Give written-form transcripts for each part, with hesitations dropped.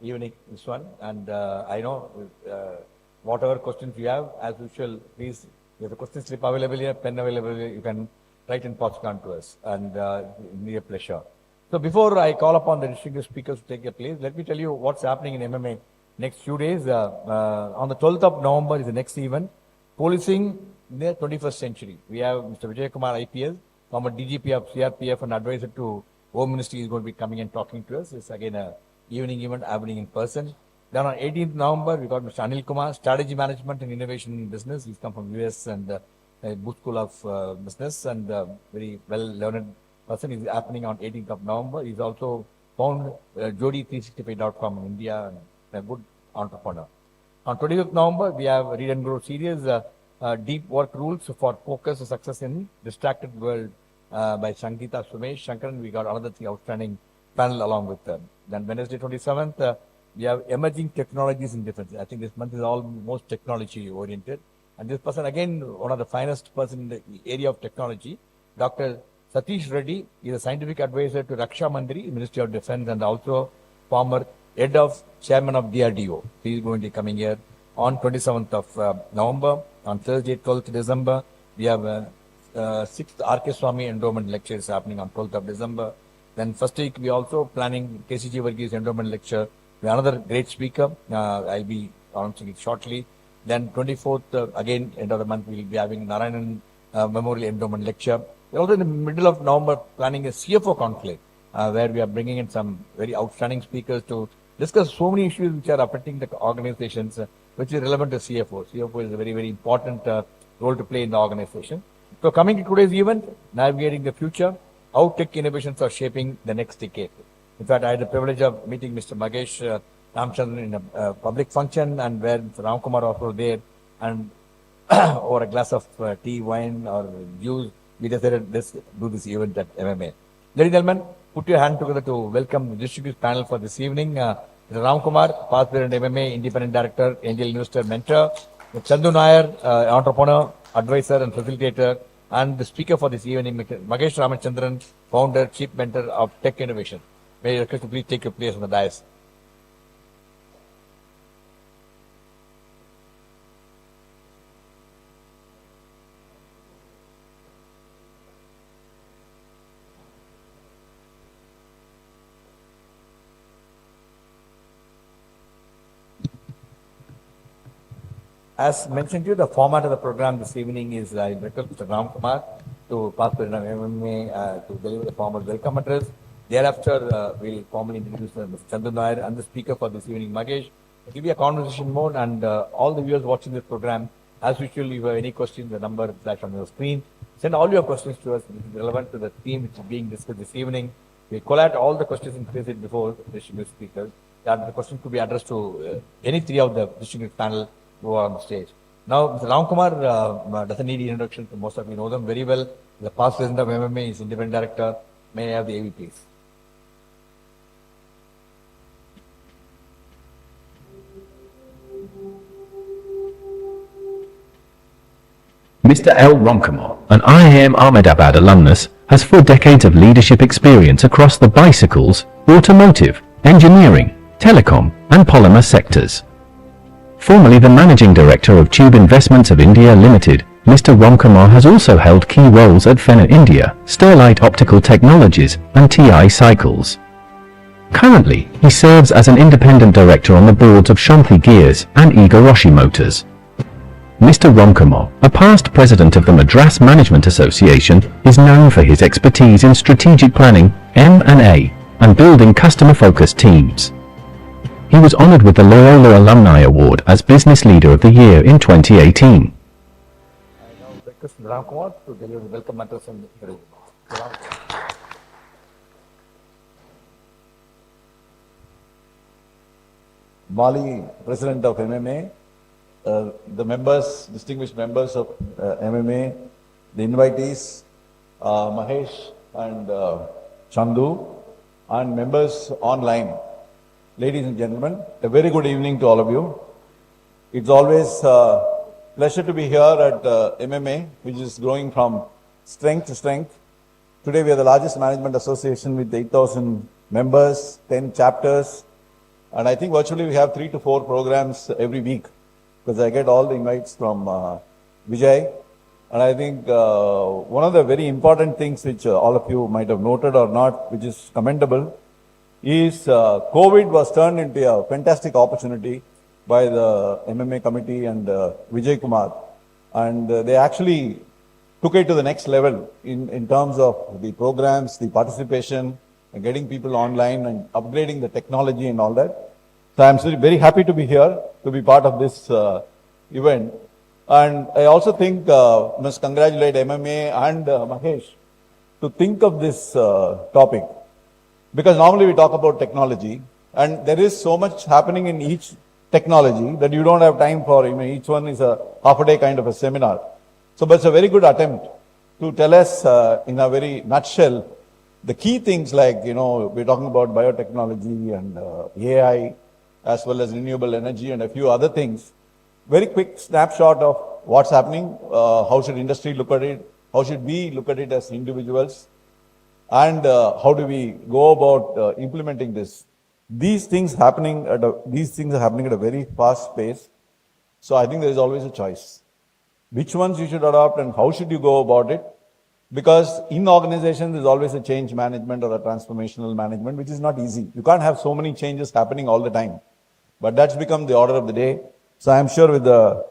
evening, this one. And I know whatever questions you have, as usual, please, you have the question slip available here, pen available here, you can write and pass it on to us. And it'll be a pleasure. So before I call upon the distinguished speakers to take their place, let me tell you what's happening in MMA next few days. On the 12th of November is the next event, Policing in the 21st Century. We have Mr. Vijay Kumar IPS, former DGP of CRPF and advisor to Home Ministry, is going to be coming and talking to us. It's again a evening event happening in person. Then on 18th November, we got Mr. Anil Kumar, Strategy Management and Innovation in Business. He's come from US and Booth School of Business, and very well learned person. Is happening on 18th of November. He's also found Jodi365.com in India and a good entrepreneur. On 25th November, we have Read and Grow series, Deep Work Rules for Focus and Success in Distracted World by Shankita Sumesh Shankaran. We got another 3 outstanding panel along with them. Then Wednesday 27th, we have Emerging Technologies in Defense. I think this month is almost technology oriented. And this person, again, one of the finest person in the area of technology, Dr. Satish Reddy, is a scientific advisor to Raksha Mandri, Ministry of Defense, and also former head of chairman of DRDO. He is going to be coming here on 27th of November. On Thursday, 12th December, we have 6th R.K. Swami Endowment Lecture is happening on 12th of December. Then first week, we also planning KCG Varghese Endowment Lecture. We have another great speaker. I'll be announcing it shortly. Then 24th, again, end of the month, we will be having Narayanan Memorial Endowment Lecture. We're also in the middle of November planning a CFO conclave, where we are bringing in some very outstanding speakers to discuss so many issues which are affecting the organizations, which is relevant to CFO. CFO is a very, very important role to play in the organization. So coming to today's event, Navigating the Future, how tech innovations are shaping the next decade. In fact, I had the privilege of meeting Mr. Mahesh Ramachandran in a public function, and where Mr. Ramkumar also there, and over a glass of tea, wine or juice, we decided let's do this event at MMA. Ladies and gentlemen, put your hand together to welcome the distinguished panel for this evening. Mr. Ramkumar, past president MMA, independent director, angel investor, mentor. Mr. Chandu Nair, entrepreneur, advisor and facilitator. And the speaker for this evening, Mahesh Ramachandran, founder, chief mentor of Tech Innovation. May I request you please take your place on the dais. As mentioned to you, the format of the program this evening is I request Mr. Ramkumar to pass the MMA to deliver the formal welcome address. Thereafter, we'll formally introduce Mr. Chandu Nair and the speaker for this evening, Mahesh. It will be a conversation mode, and all the viewers watching this program, as usual, if you have any questions, the number flash on your screen. Send all your questions to us, which is relevant to the theme which is being discussed this evening. We collate all the questions and place it before the distinguished speakers. That the question could be addressed to any 3 of the distinguished panel who are on the stage. Now, Mr. Ramkumar doesn't need introduction. Most of you know them very well. The past president of MMA is independent director. May I have the AV, please? Mr. L. Ramkumar, an IIM Ahmedabad alumnus, has 4 decades of leadership experience across the bicycles, automotive, engineering, telecom, and polymer sectors. Formerly the Managing Director of Tube Investments of India Limited, Mr. Ramkumar has also held key roles at Fenner India, Sterlite Optical Technologies, and TI Cycles. Currently, he serves as an independent director on the boards of Shanthi Gears and Igarashi Motors. Mr. Ramkumar, a past president of the Madras Management Association, is known for his expertise in strategic planning, M&A, and building customer-focused teams. He was honored with the Loyola Alumni Award as Business Leader of the Year in 2018. I now request Ramkumar to deliver the welcome address and Mali, President of MMA, the members, distinguished members of MMA, the invitees, Mahesh and Chandu, and members online. Ladies and gentlemen, a very good evening to all of you. It's always a pleasure to be here at MMA, which is growing from strength to strength. Today we are the largest management association with 8,000 members, 10 chapters, And I think virtually we have 3 to 4 programs every week, because I get all the invites from Vijay. And I think one of the very important things which all of you might have noted or not, which is commendable, is COVID was turned into a fantastic opportunity by the MMA committee and Vijay Kumar. And they actually took it to the next level in terms of the programs, the participation, and getting people online and upgrading the technology and all that. So I'm very happy to be here, to be part of this event. And I also think must congratulate MMA and Mahesh to think of this topic. Because normally we talk about technology, and there is so much happening in each technology that you don't have time for, each one is a half a day kind of a seminar. So, but it's a very good attempt to tell us in a very nutshell the key things like, we're talking about biotechnology and AI, as well as renewable energy and a few other things. Very quick snapshot of what's happening, how should industry look at it, how should we look at it as individuals, and how do we go about implementing this. These things are happening at a very fast pace. So I think there is always a choice. Which ones you should adopt and how should you go about it? Because in organizations, there's always a change management or a transformational management, which is not easy. You can't have so many changes happening all the time. But that's become the order of the day. So I'm sure with the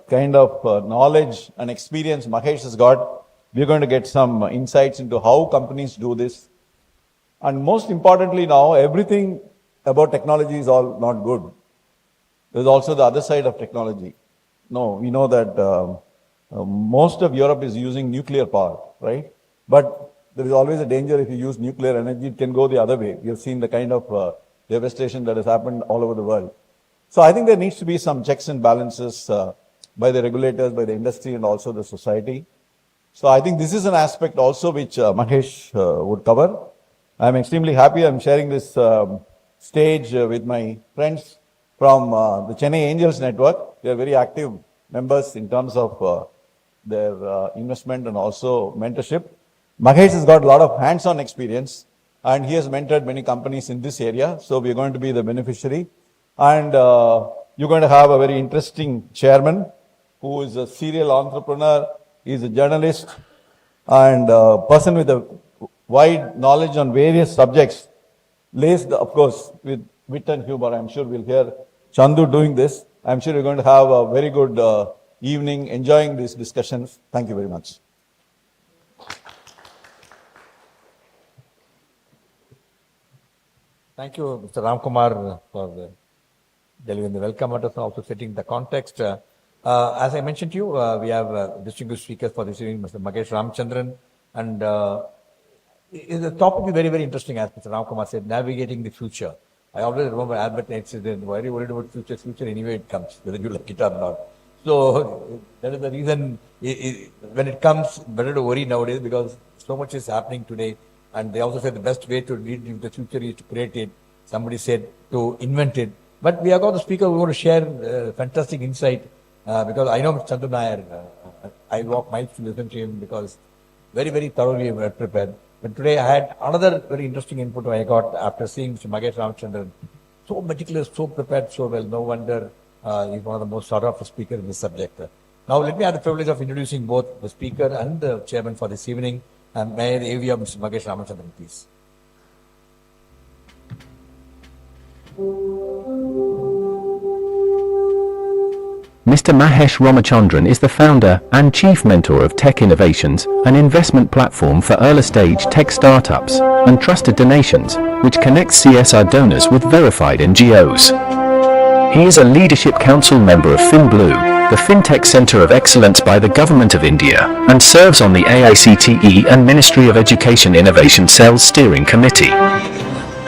kind of knowledge and experience Mahesh has got, we're going to get some insights into how companies do this. And most importantly now, everything about technology is all not good. There's also the other side of technology. No, we know that most of Europe is using nuclear power, right? But there is always a danger if you use nuclear energy, it can go the other way. We have seen the kind of devastation that has happened all over the world. So I think there needs to be some checks and balances by the regulators, by the industry, and also the society. So I think this is an aspect also which Mahesh would cover. I'm extremely happy I'm sharing this stage with my friends from the Chennai Angels Network. They are very active members in terms of their investment and also mentorship. Mahesh has got a lot of hands-on experience and he has mentored many companies in this area. So we are going to be the beneficiary. And you're going to have a very interesting chairman who is a serial entrepreneur, he's a journalist, and a person with a wide knowledge on various subjects, laced, of course, with wit and humor. I'm sure we'll hear Chandu doing this. I'm sure you're going to have a very good evening enjoying these discussions. Thank you very much. Thank you, Mr. Ramkumar, for delivering the welcome letters and also setting the context. As I mentioned to you, we have distinguished speakers for this evening, Mr. Mahesh Ramachandran, and the topic is very, very interesting, as Mr. Ramkumar said, navigating the future. I always remember Albert Einstein said, why are you worried about future? Future anyway it comes, whether you like it or not. So that is the reason, when it comes, better to worry nowadays because so much is happening today. And they also said the best way to lead into the future is to create it. Somebody said to invent it. But we have got the speaker who want to share fantastic insight because I know Chandru Nair, I walk miles to listen to him because very, very thoroughly prepared. But today I had another very interesting input I got after seeing Mr. Mahesh Ramachandran. So meticulous, so prepared, so well. No wonder he's one of the most sought after speakers in this subject. Now let me have the privilege of introducing both the speaker and the chairman for this evening. And may I have the AV of Mr. Mahesh Ramachandran, please. Mr. Mahesh Ramachandran is the founder and chief mentor of Tech Innovations, an investment platform for early-stage tech startups and trusted donations, which connects CSR donors with verified NGOs. He is a Leadership Council member of FinBlue, the FinTech Center of Excellence by the Government of India, and serves on the AICTE and Ministry of Education Innovation Cells Steering Committee.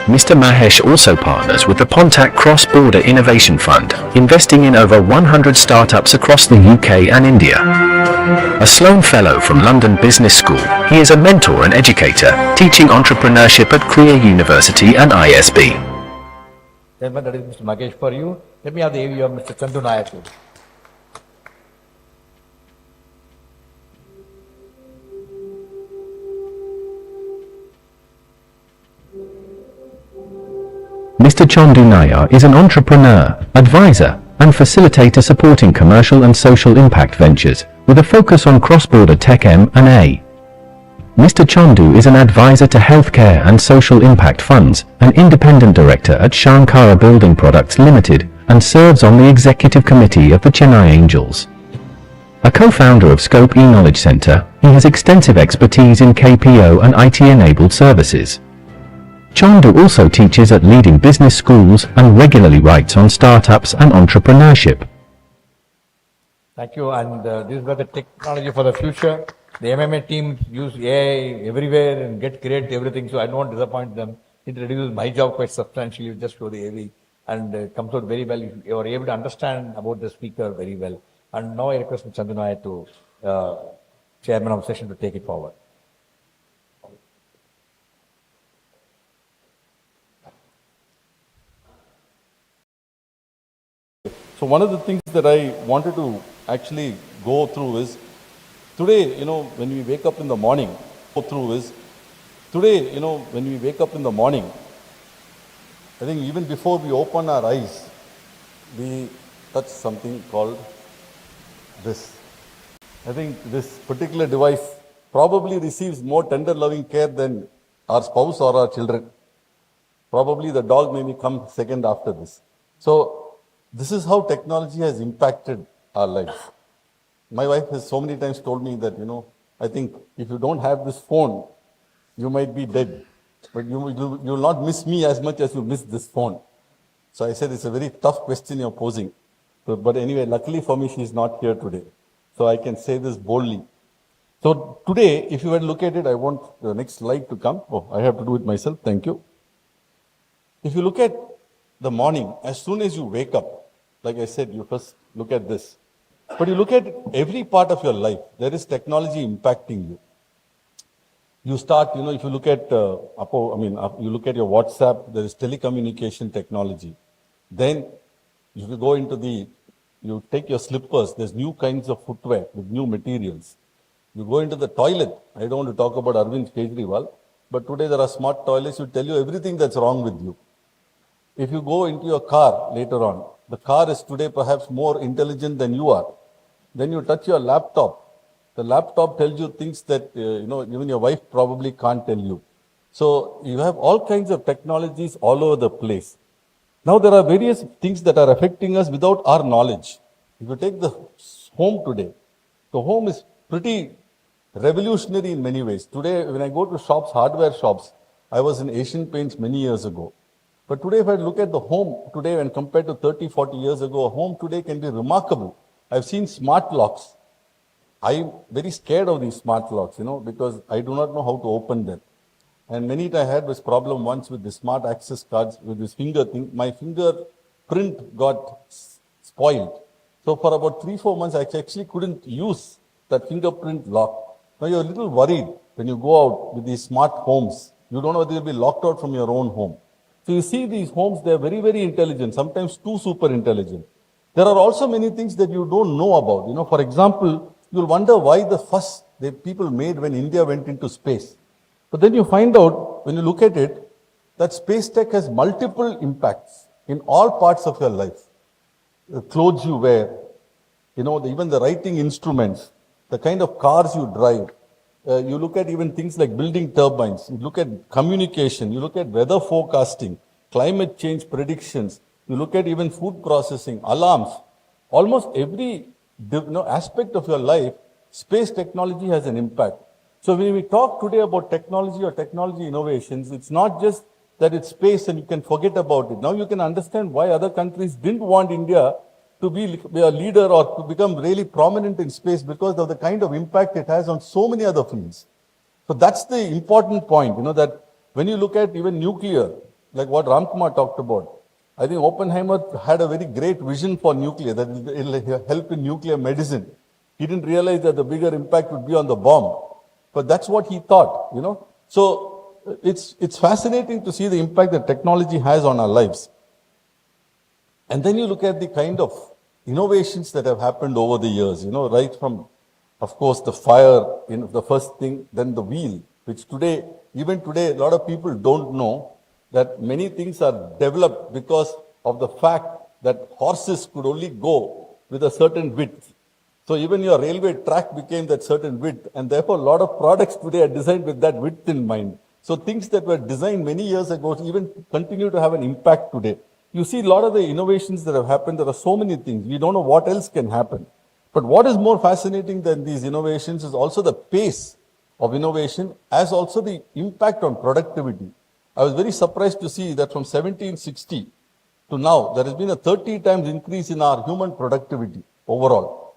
Mr. Mahesh also partners with the Pontac Cross-Border Innovation Fund, investing in over 100 startups across the UK and India. A Sloan Fellow from London Business School, he is a mentor and educator, teaching entrepreneurship at Korea University and ISB. Gentlemen, that is Mr. Mahesh for you. Let me have the AV of Mr. Chandru Nair, please. Mr. Mr. Chandu Nayar is an entrepreneur, advisor, and facilitator supporting commercial and social impact ventures with a focus on cross-border tech M&A. Mr. Chandu is an advisor to healthcare and social impact funds, an independent director at Shankara Building Products Limited, and serves on the executive committee of the Chennai Angels. A co-founder of Scope E-Knowledge Center, he has extensive expertise in KPO and IT-enabled services. Chandu also teaches at leading business schools and regularly writes on startups and entrepreneurship. Thank you. And this was the technology for the future. The MMA team use AI everywhere and get create everything, so I don't disappoint them. It reduces my job quite substantially. You just show the AV and comes out very well. You are able to understand about the speaker very well. And now I request Mr. Chandu Nayar to chairman of the session to take it forward. So one of the things that I wanted to actually go through is, today, when we wake up in the morning, I think even before we open our eyes, we touch something called this. I think this particular device probably receives more tender loving care than our spouse or our children. Probably the dog may come second after this. So this is how technology has impacted our life. My wife has so many times told me that, I think if you don't have this phone, you might be dead. But you will not miss me as much as you miss this phone. So I said, it's a very tough question you're posing. But anyway, luckily for me, she's not here today. So I can say this boldly. So today, if you were to look at it, I want the next slide to come. Oh, I have to do it myself. Thank you. If you look at the morning, as soon as you wake up, like I said, you first look at this. But you look at every part of your life, there is technology impacting you. You start, if you look at, you look at your WhatsApp, there is telecommunication technology. Then, if you go into you take your slippers, there's new kinds of footwear with new materials. You go into the toilet, I don't want to talk about Arvind Kejriwal, but today there are smart toilets who tell you everything that's wrong with you. If you go into your car later on, the car is today perhaps more intelligent than you are. Then you touch your laptop. The laptop tells you things that, even your wife probably can't tell you. So you have all kinds of technologies all over the place. Now there are various things that are affecting us without our knowledge. If you take the home today, the home is pretty revolutionary in many ways. Today, when I go to shops, hardware shops, I was in Asian Paints many years ago. But today, if I look at the home today and compared to 30, 40 years ago, a home today can be remarkable. I've seen smart locks. I'm very scared of these smart locks, because I do not know how to open them. And many times I had this problem once with the smart access cards, with this finger thing. My fingerprint got spoiled. So for about 3-4 months, I actually couldn't use that fingerprint lock. Now you're a little worried when you go out with these smart homes. You don't know whether you'll be locked out from your own home. So you see these homes, they're very, very intelligent, sometimes too super intelligent. There are also many things that you don't know about. For example, you'll wonder why the fuss that people made when India went into space. But then you find out, when you look at it, that space tech has multiple impacts in all parts of your life. The clothes you wear, even the writing instruments, the kind of cars you drive. You look at even things like building turbines. You look at communication. You look at weather forecasting, climate change predictions. You look at even food processing, alarms. Almost every aspect of your life, space technology has an impact. So when we talk today about technology or technology innovations, it's not just that it's space and you can forget about it. Now you can understand why other countries didn't want India to be a leader or to become really prominent in space, because of the kind of impact it has on so many other fields. So that's the important point, that when you look at even nuclear, like what Ramkumar talked about, I think Oppenheimer had a very great vision for nuclear, that it will help in nuclear medicine. He didn't realize that the bigger impact would be on the bomb. But that's what he thought, So it's fascinating to see the impact that technology has on our lives. And then you look at the kind of innovations that have happened over the years, right from, of course, the fire, the first thing, then the wheel, which even today, a lot of people don't know that many things are developed because of the fact that horses could only go with a certain width. So even your railway track became that certain width, and therefore a lot of products today are designed with that width in mind. So things that were designed many years ago even continue to have an impact today. You see a lot of the innovations that have happened, there are so many things. We don't know what else can happen. But what is more fascinating than these innovations is also the pace of innovation as also the impact on productivity. I was very surprised to see that from 1760 to now, there has been a 30 times increase in our human productivity overall,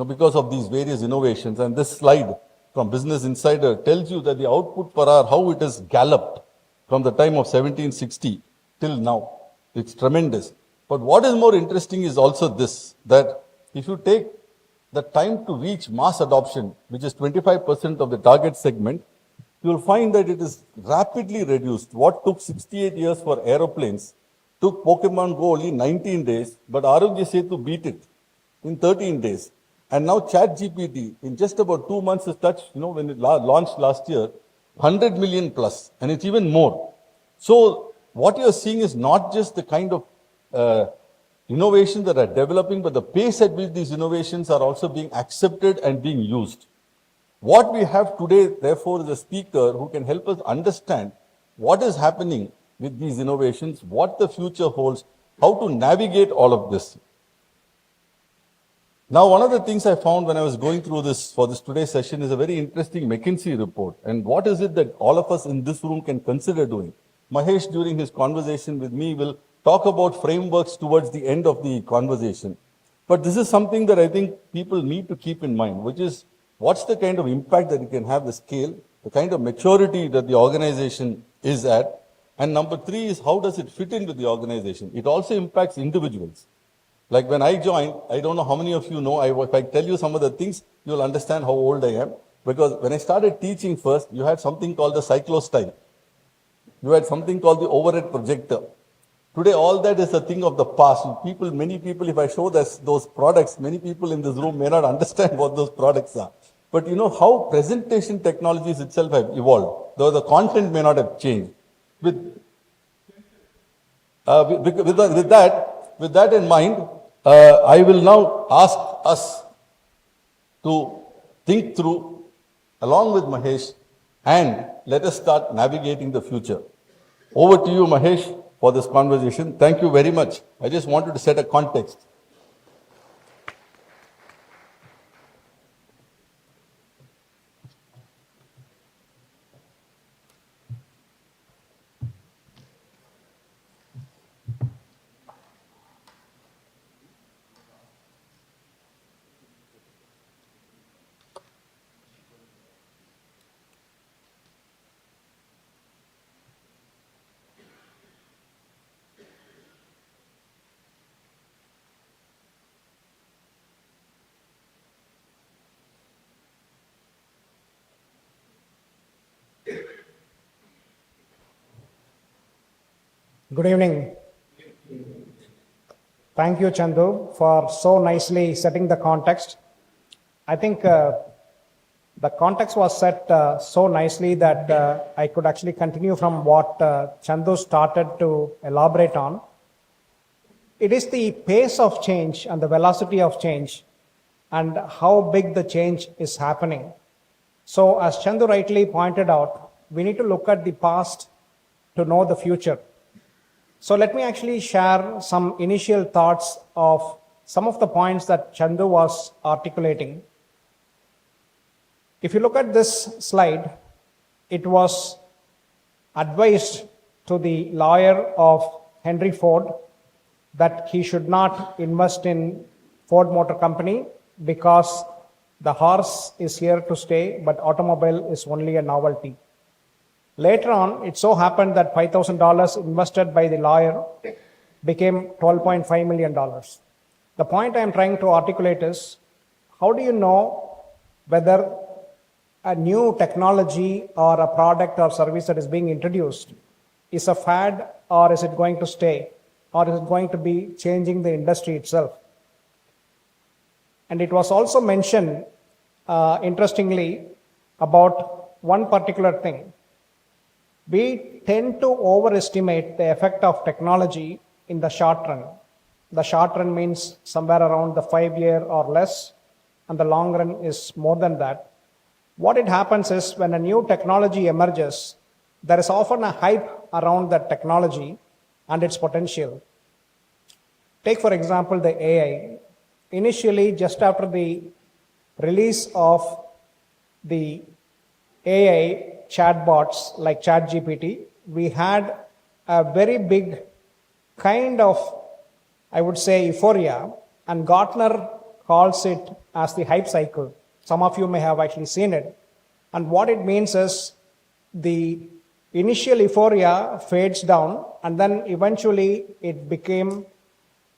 because of these various innovations. And this slide from Business Insider tells you that the output per hour, how it has galloped from the time of 1760 till now. It's tremendous. But what is more interesting is also this, that if you take the time to reach mass adoption, which is 25% of the target segment, you will find that it is rapidly reduced. What took 68 years for aeroplanes took Pokemon Go only 19 days, but Arogya Setu beat it in 13 days. And now ChatGPT, in just about 2 months, has touched, when it launched last year, 100 million plus, and it's even more. So what you're seeing is not just the kind of innovations that are developing, but the pace at which these innovations are also being accepted and being used. What we have today, therefore, is a speaker who can help us understand what is happening with these innovations, what the future holds, how to navigate all of this. Now, one of the things I found when I was going through this for this today's session is a very interesting McKinsey report. And what is it that all of us in this room can consider doing? Mahesh, during his conversation with me, will talk about frameworks towards the end of the conversation. But this is something that I think people need to keep in mind, which is what's the kind of impact that it can have, the scale, the kind of maturity that the organization is at. And number three is how does it fit in with the organization? It also impacts individuals. Like when I joined, I don't know how many of you know, if I tell you some of the things, you'll understand how old I am. Because when I started teaching first, you had something called the cyclostyle. You had something called the overhead projector. Today, all that is a thing of the past. Many people, if I show those products, many people in this room may not understand what those products are. But you know how presentation technologies itself have evolved, though the content may not have changed. With that in mind, I will now ask us to think through, along with Mahesh, and let us start navigating the future. Over to you, Mahesh, for this conversation. Thank you very much. I just wanted to set a context. Good evening. Thank you, Chandu, for so nicely setting the context. I think the context was set so nicely that I could actually continue from what Chandu started to elaborate on. It is the pace of change and the velocity of change and how big the change is happening. So as Chandu rightly pointed out, we need to look at the past to know the future. So let me actually share some initial thoughts of some of the points that Chandu was articulating. If you look at this slide, it was advised to the lawyer of Henry Ford that he should not invest in Ford Motor Company because the horse is here to stay, but automobile is only a novelty. Later on, it so happened that $5,000 invested by the lawyer became $12.5 million. The point I'm trying to articulate is, how do you know whether a new technology or a product or service that is being introduced is a fad, or is it going to stay, or is it going to be changing the industry itself? And it was also mentioned, interestingly, about one particular thing. we tend to overestimate the effect of technology in the short run. The short run means somewhere around the 5 year or less, and the long run is more than that. What it happens is when a new technology emerges, there is often a hype around that technology and its potential. Take, for example, the AI. Initially, just after the release of the AI chatbots like ChatGPT, we had a very big kind of, I would say, euphoria, and Gartner calls it as the hype cycle. Some of you may have actually seen it. And what it means is the initial euphoria fades down, and then eventually it became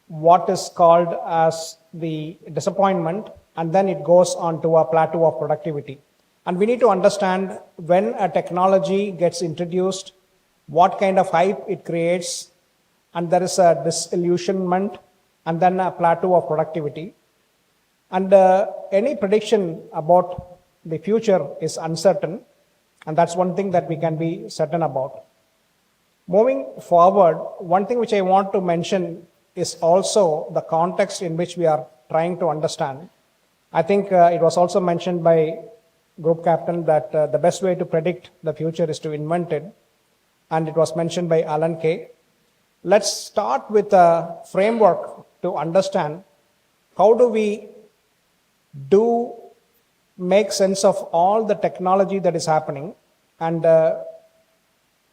what is called as the disappointment, and then it goes on to a plateau of productivity. And we need to understand when a technology gets introduced, what kind of hype it creates, and there is a disillusionment and then a plateau of productivity. And any prediction about the future is uncertain, and that's one thing that we can be certain about. Moving forward, one thing which I want to mention is also the context in which we are trying to understand. I think it was also mentioned by Group Captain that the best way to predict the future is to invent it, and it was mentioned by Alan Kay. Let's start with a framework to understand how do we make sense of all the technology that is happening. And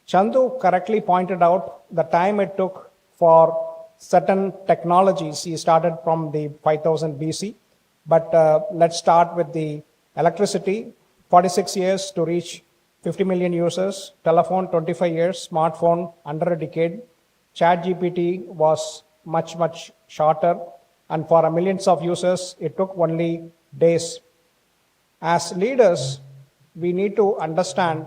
Chandu correctly pointed out the time it took for certain technologies. He started from the 5000 BC, but let's start with the electricity, 46 years to reach 50 million users, telephone 25 years, smartphone under a decade. ChatGPT was much, much shorter, and for millions of users, it took only days. As leaders, we need to understand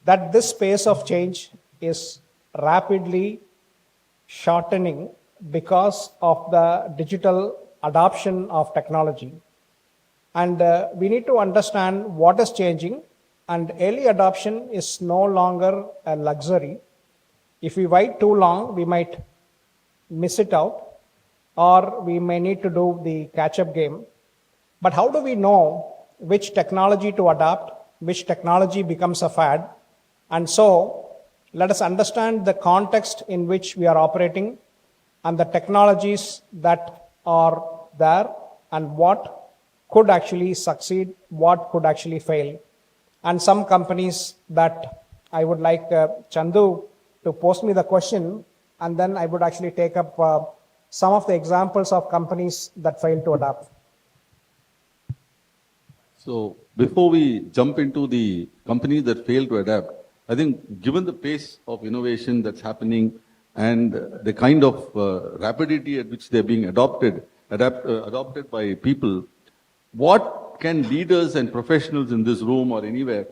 that this pace of change is rapidly shortening because of the digital adoption of technology. And we need to understand what is changing, and early adoption is no longer a luxury. If we wait too long, we might miss it out, or we may need to do the catch-up game. But how do we know which technology to adopt, which technology becomes a fad? And so let us understand the context in which we are operating and the technologies that are there and what could actually succeed, what could actually fail. And some companies that I would like Chandu to post me the question, and then I would actually take up some of the examples of companies that failed to adapt. So before we jump into the companies that fail to adapt, I think given the pace of innovation that's happening and the kind of rapidity at which they're being adopted by people, what can leaders and professionals in this room or anywhere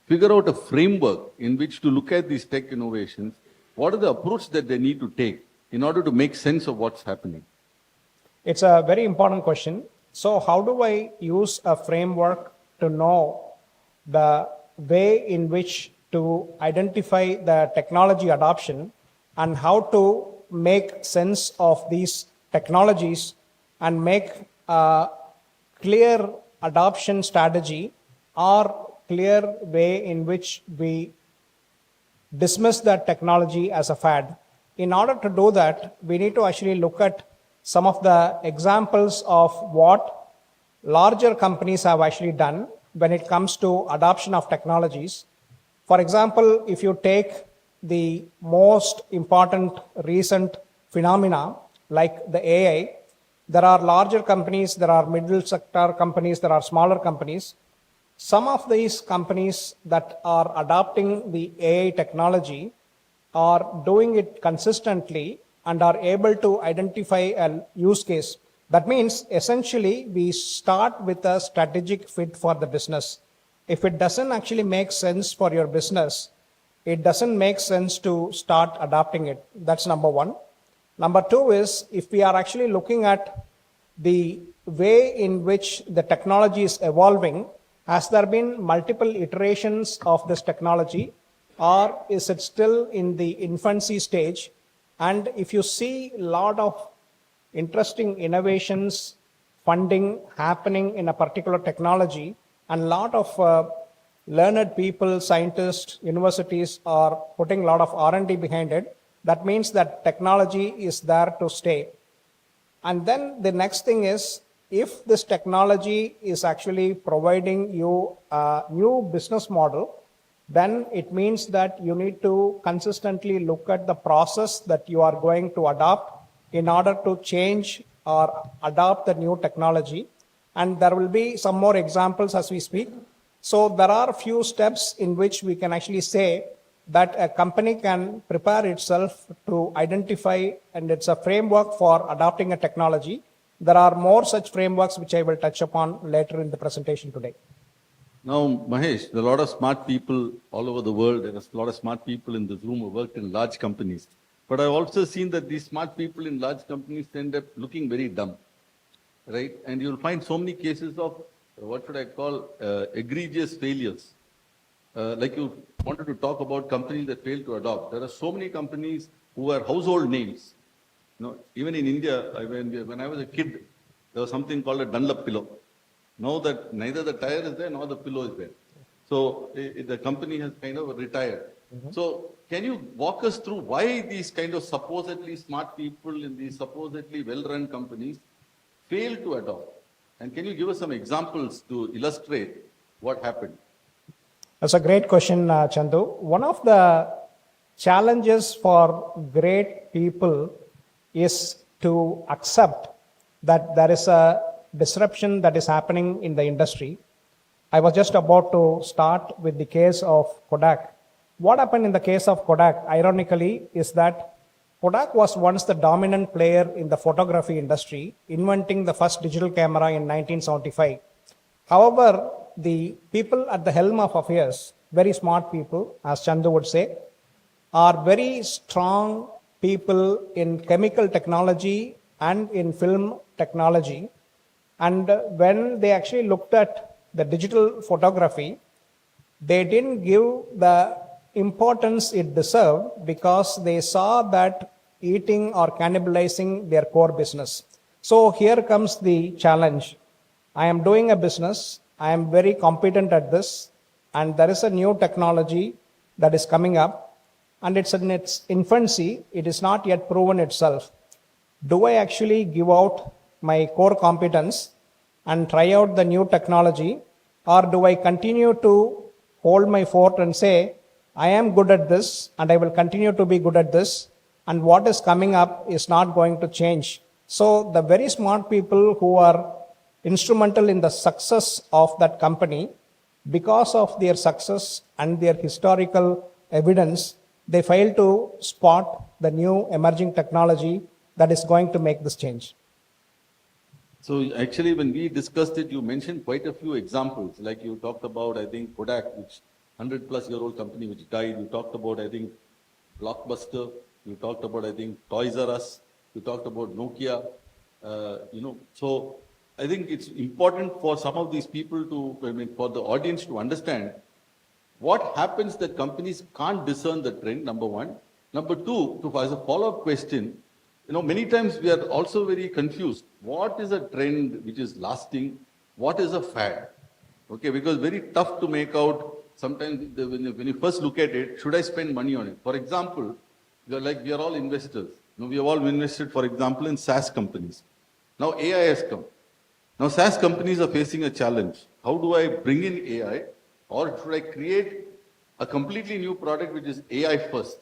figure out a framework in which to look at these tech innovations? What are the approach that they need to take in order to make sense of what's happening? It's a very important question. So how do I use a framework to know the way in which to identify the technology adoption and how to make sense of these technologies and make a clear adoption strategy or clear way in which we dismiss that technology as a fad? In order to do that, we need to actually look at some of the examples of what larger companies have actually done when it comes to adoption of technologies. For example, if you take the most important recent phenomena like the AI, there are larger companies, there are middle sector companies, there are smaller companies. Some of these companies that are adopting the AI technology are doing it consistently and are able to identify a use case. That means essentially we start with a strategic fit for the business. If it doesn't actually make sense for your business, it doesn't make sense to start adopting it. That's number one. Number two is if we are actually looking at the way in which the technology is evolving, has there been multiple iterations of this technology? or is it still in the infancy stage? And if you see a lot of interesting innovations, funding happening in a particular technology, and a lot of learned people, scientists, universities are putting a lot of R&D behind it, that means that technology is there to stay. And then the next thing is, if this technology is actually providing you a new business model, then it means that you need to consistently look at the process that you are going to adopt in order to change or adopt the new technology. And there will be some more examples as we speak. So there are a few steps in which we can actually say that a company can prepare itself to identify, and it's a framework for adopting a technology. There are more such frameworks which I will touch upon later in the presentation today. Now, Mahesh, there are a lot of smart people all over the world. There are a lot of smart people in this room who worked in large companies. But I've also seen that these smart people in large companies end up looking very dumb, right? And you'll find so many cases of what should I call egregious failures. Like you wanted to talk about companies that fail to adopt. There are so many companies who are household names. You know, even in India, when I was a kid, there was something called a Dunlop pillow. Now that neither the tire is there nor the pillow is there. So the company has kind of retired. So can you walk us through why these kind of supposedly smart people in these supposedly well-run companies fail to adopt? And can you give us some examples to illustrate what happened? That's a great question, Chandu. One of the challenges for great people is to accept that there is a disruption that is happening in the industry. I was just about to start with the case of Kodak. What happened in the case of Kodak, ironically, is that Kodak was once the dominant player in the photography industry, inventing the first digital camera in 1975. However, the people at the helm of affairs, very smart people, as Chandu would say, are very strong people in chemical technology and in film technology. And when they actually looked at the digital photography, they didn't give the importance it deserved because they saw that eating or cannibalizing their core business. So here comes the challenge. I am doing a business, I am very competent at this, and there is a new technology that is coming up, and it's in its infancy, it is not yet proven itself. Do I actually give out my core competence and try out the new technology, or do I continue to hold my fort and say, I am good at this and I will continue to be good at this, and what is coming up is not going to change? So the very smart people who are instrumental in the success of that company, because of their success and their historical evidence, they fail to spot the new emerging technology that is going to make this change. So actually, when we discussed it, you mentioned quite a few examples. Like you talked about, I think, Kodak, which 100-plus-year-old company which died. You talked about, I think, Blockbuster. You talked about, I think, Toys R Us. You talked about Nokia. So I think it's important for some of these people for the audience to understand what happens that companies can't discern the trend, number one. Number two, as a follow-up question, many times we are also very confused. What is a trend which is lasting? What is a fad? Okay, because very tough to make out. Sometimes when you first look at it, should I spend money on it? For example, we are all investors. We have all invested, for example, in SaaS companies. Now AI has come. Now SaaS companies are facing a challenge. How do I bring in AI, or should I create a completely new product which is AI first?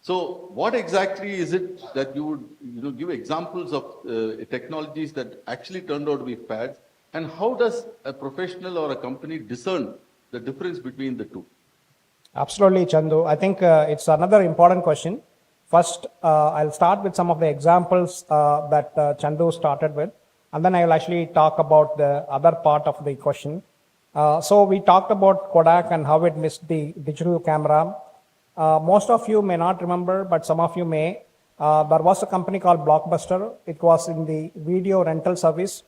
So what exactly is it that you would give examples of technologies that actually turned out to be fads, and how does a professional or a company discern the difference between the two? Absolutely, Chandu. I think it's another important question. First, I'll start with some of the examples that Chandu started with, and then I will actually talk about the other part of the question. So we talked about Kodak and how it missed the digital camera. Most of you may not remember, but some of you may. There was a company called Blockbuster. It was in the video rental service.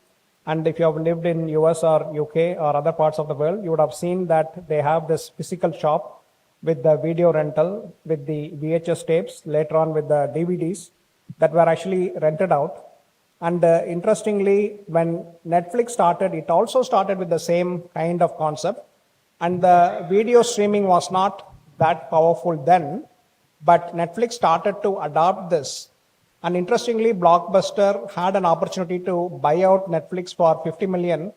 And if you have lived in US or UK or other parts of the world, you would have seen that they have this physical shop. with the video rental, with the VHS tapes, later on with the DVDs that were actually rented out. And interestingly, when Netflix started, it also started with the same kind of concept. And the video streaming was not that powerful then, but Netflix started to adopt this. And interestingly, Blockbuster had an opportunity to buy out Netflix for 50 million,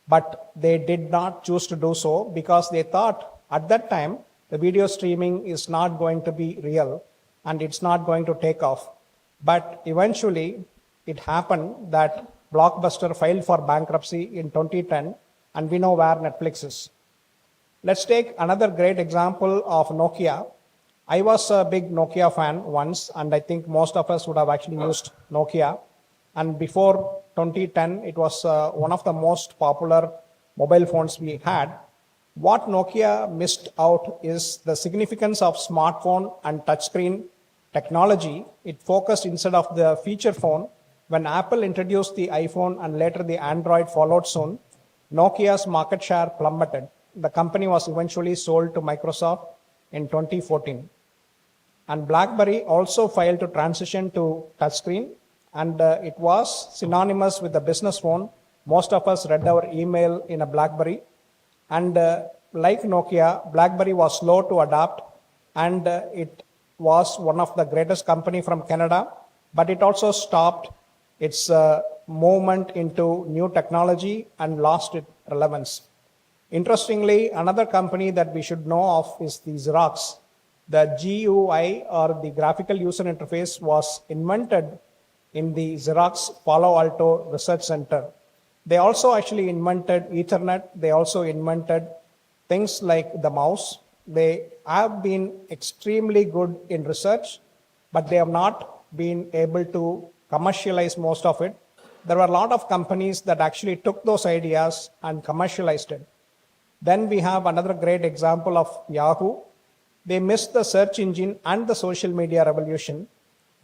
but they did not choose to do so because they thought at that time the video streaming is not going to be real and it's not going to take off. But eventually it happened that Blockbuster filed for bankruptcy in 2010, and we know where Netflix is. Let's take another great example of Nokia. I was a big Nokia fan once, and I think most of us would have actually used Nokia. And before 2010, it was one of the most popular mobile phones we had. What Nokia missed out is the significance of smartphone and touchscreen technology. It focused instead of the feature phone. When Apple introduced the iPhone and later the Android followed soon, Nokia's market share plummeted. The company was eventually sold to Microsoft in 2014. And BlackBerry also failed to transition to touchscreen, and it was synonymous with the business phone. Most of us read our email in a BlackBerry. And like Nokia, BlackBerry was slow to adapt, and it was one of the greatest company from Canada, but it also stopped its movement into new technology and lost its relevance. Interestingly, another company that we should know of is the Xerox. The GUI, or the graphical user interface, was invented in the Xerox Palo Alto Research Center. They also actually invented Ethernet. They also invented things like the mouse. They have been extremely good in research, but they have not been able to commercialize most of it. There were a lot of companies that actually took those ideas and commercialized it. Then we have another great example of Yahoo. They missed the search engine and the social media revolution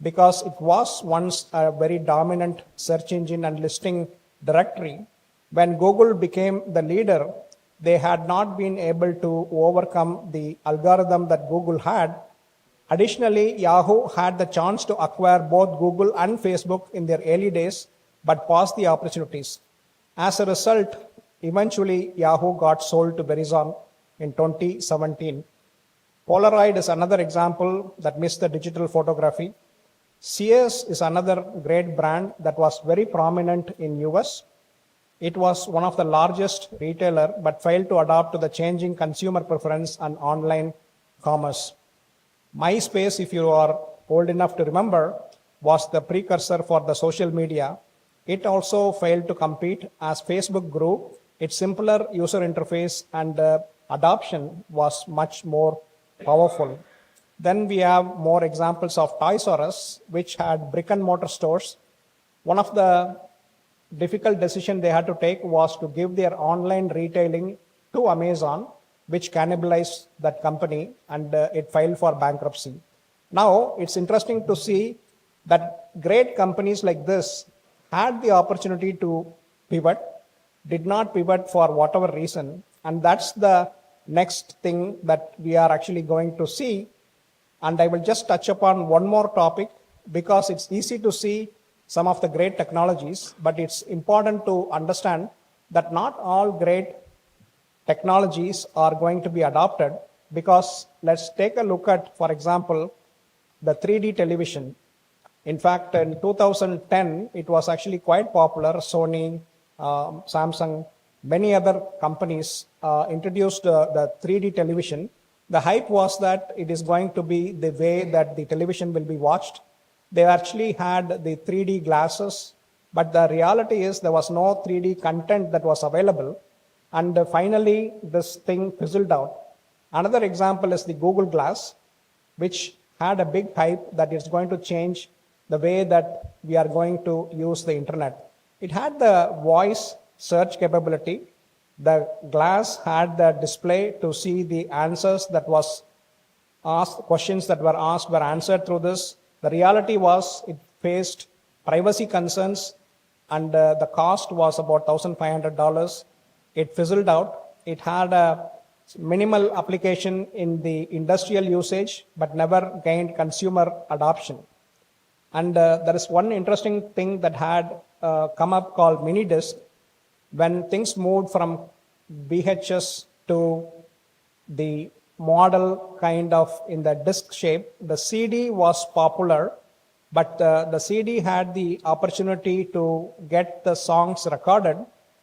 because it was once a very dominant search engine and listing directory. When Google became the leader, they had not been able to overcome the algorithm that Google had. Additionally, Yahoo had the chance to acquire both Google and Facebook in their early days, but passed the opportunities. As a result, eventually Yahoo got sold to Verizon in 2017. Polaroid is another example that missed the digital photography. Sears is another great brand that was very prominent in US. It was one of the largest retailer, but failed to adapt to the changing consumer preference and online commerce. MySpace, if you are old enough to remember, was the precursor for the social media. It also failed to compete as Facebook grew. Its simpler user interface and adoption was much more powerful. Then we have more examples of Toys R Us, which had brick and mortar stores. One of the difficult decisions they had to take was to give their online retailing to Amazon, which cannibalized that company, and it filed for bankruptcy. Now, it's interesting to see that great companies like this had the opportunity to pivot, did not pivot for whatever reason, and that's the next thing that we are actually going to see. And I will just touch upon one more topic because it's easy to see some of the great technologies, but it's important to understand that not all great technologies are going to be adopted, because let's take a look at, for example, the 3D television. In fact, in 2010, it was actually quite popular. Sony, Samsung, many other companies introduced the 3D television. The hype was that it is going to be the way that the television will be watched. They actually had the 3D glasses, but the reality is there was no 3D content that was available. And finally, this thing fizzled out. Another example is the Google Glass, which had a big hype that it's going to change the way that we are going to use the internet. It had the voice search capability. The glass had the display to see the answers that was asked, questions that were asked were answered through this. The reality was it faced privacy concerns, and the cost was about $1,500. It fizzled out. It had a minimal application in the industrial usage, but never gained consumer adoption. And there is one interesting thing that had come up called mini disc. When things moved from VHS to the model kind of in the disc shape, the CD was popular, but the CD had the opportunity to get the songs recorded.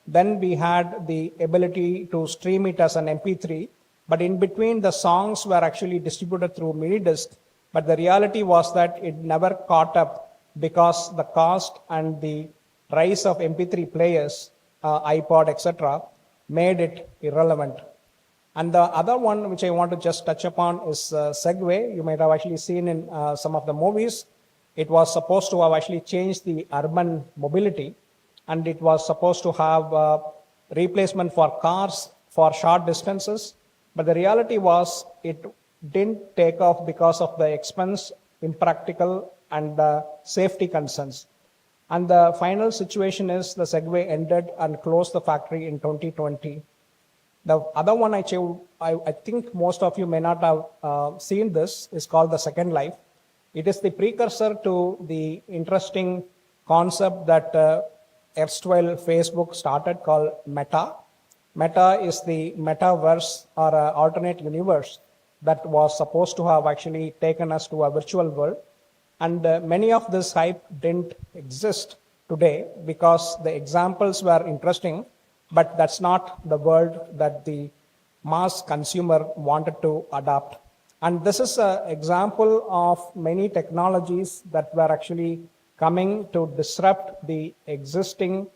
Then we had the ability to stream it as an MP3, but in between the songs were actually distributed through mini disc. But the reality was that it never caught up because the cost and the rise of MP3 players, iPod, etc., made it irrelevant. And the other one which I want to just touch upon is Segway. You might have actually seen in some of the movies. It was supposed to have actually changed the urban mobility, and it was supposed to have replacement for cars for short distances. But the reality was it didn't take off because of the expense, impractical, and safety concerns. And the final situation is the Segway ended and closed the factory in 2020. The other one I think most of you may not have seen this is called the Second Life. It is the precursor to the interesting concept that erstwhile Facebook started called Meta. Meta is the metaverse or alternate universe that was supposed to have actually taken us to a virtual world. And many of this hype didn't exist today because the examples were interesting, but that's not the world that the mass consumer wanted to adopt. And this is an example of many technologies that were actually coming to disrupt the existing